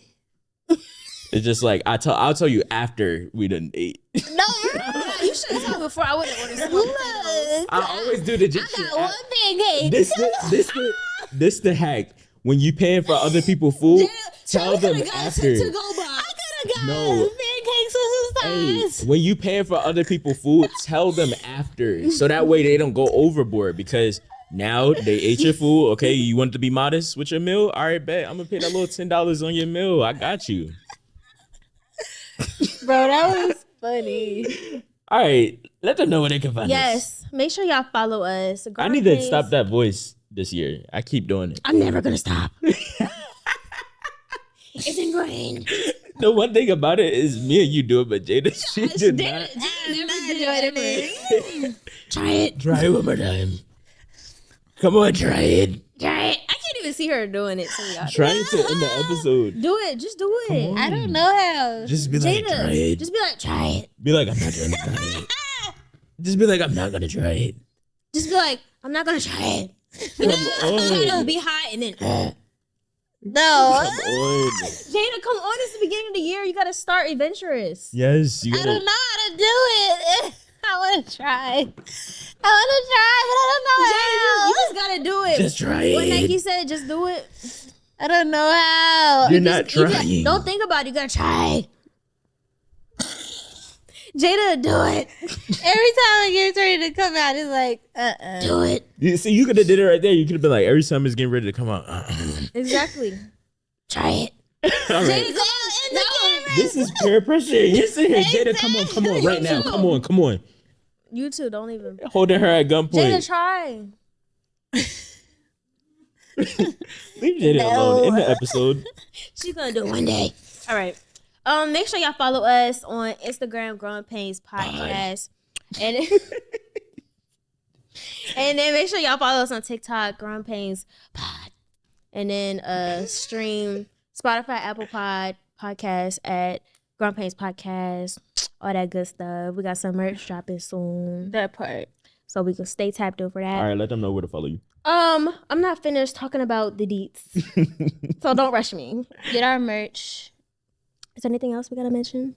It's just like I'll tell you after we done ate. No, You should have told me before I would have ordered some. look. I always do the I just got one pancake. this the hack. When you paying for other people food, tell them after. I could have got No. pancakes with some Hey, sides. when you paying for other people food, tell them after, so that way they don't go overboard. Because now they ate your food. Okay, you want to be modest with your meal? All right, bet I'm gonna pay that little $10 on your meal. I got you. Bro, that was funny. All right, let them know where they can find us. Yes. Make sure y'all follow us. I need to stop that voice this year. I keep doing it. I'm never going to stop. It's ingrained. The one thing about it is me and you do it, but Jada, she did not. Try it. Try it one more time. Come on, try it. Try it. I can't even see her doing it. So y'all. Try it to end the episode. Do it. Just do it. I don't know how. Just be like, Jada, try it. just be like, try it. Be like, I'm not gonna try it. Just be like, I'm not gonna try it. Just be like, I'm not going to try it. Come on. It'll be hot and then. No. Come on. Jada, come on. It's the beginning of the year. You got to start adventurous. Yes, you I gotta. don't know how to do it. I want to try. But I Jada, you just got to do it. Just try What it. Nike said, just do it. I don't know how. You're not You just- trying. don't think about it. You got to try. Jada, do it. Every time it gets ready to come out, it's like, Do it. You see, you could have did it right there. You could have been like, every time it's getting ready to come out. Exactly. Try it. All right. Jada, come on. This is peer pressure. You sit here, Jada. Come on, right now. Come on. You two don't even. Holding her at Jada, gunpoint. try. Leave Jada alone in the episode. She's gonna do it one day. All right. Make sure y'all follow us on Instagram, Growing Painz Podcast, and and then make sure y'all follow us on TikTok, Growing Painz Pod, and then stream Spotify, Apple Podcast at Growing Painz Podcast, all that good stuff. We got some merch dropping soon, that part. so we can stay tapped in for that. All right, let them know where to follow you. I'm not finished talking about the deets, so don't rush me. Get our merch. Is there anything else we gotta mention?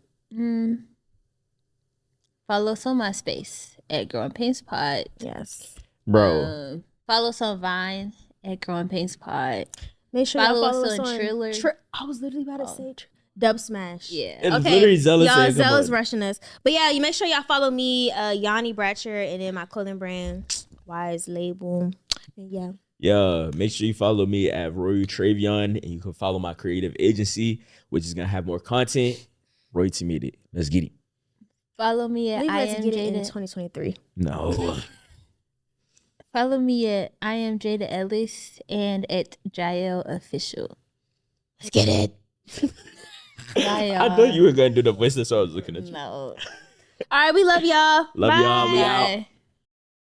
Follow us on MySpace at Growing Painz Pod. Yes. Bro. Follow us on Vine at Growing Painz Pod. Make sure Follow y'all follow us us on on Triller. I was literally about to say Dub Smash. Yeah. It's literally Zealous Y'all, saying, come Zealous on. rushing us. But yeah, you make sure y'all follow me, Yanni Bratcher, and then my clothing brand, Wise Label. And yeah. Yeah, make sure you follow me at Roy Travion, and you can follow my creative agency, which is gonna have more content. Royalty Media. Let's get it. Follow me at Leave I us am get it in Jada. 2023. No. Follow me at I am Jada Ellis and at Jael Official. Let's get it. Bye, I thought you were gonna do the voice, so I was looking at you. No. All right, we love y'all. Love y'all. We out. Bye.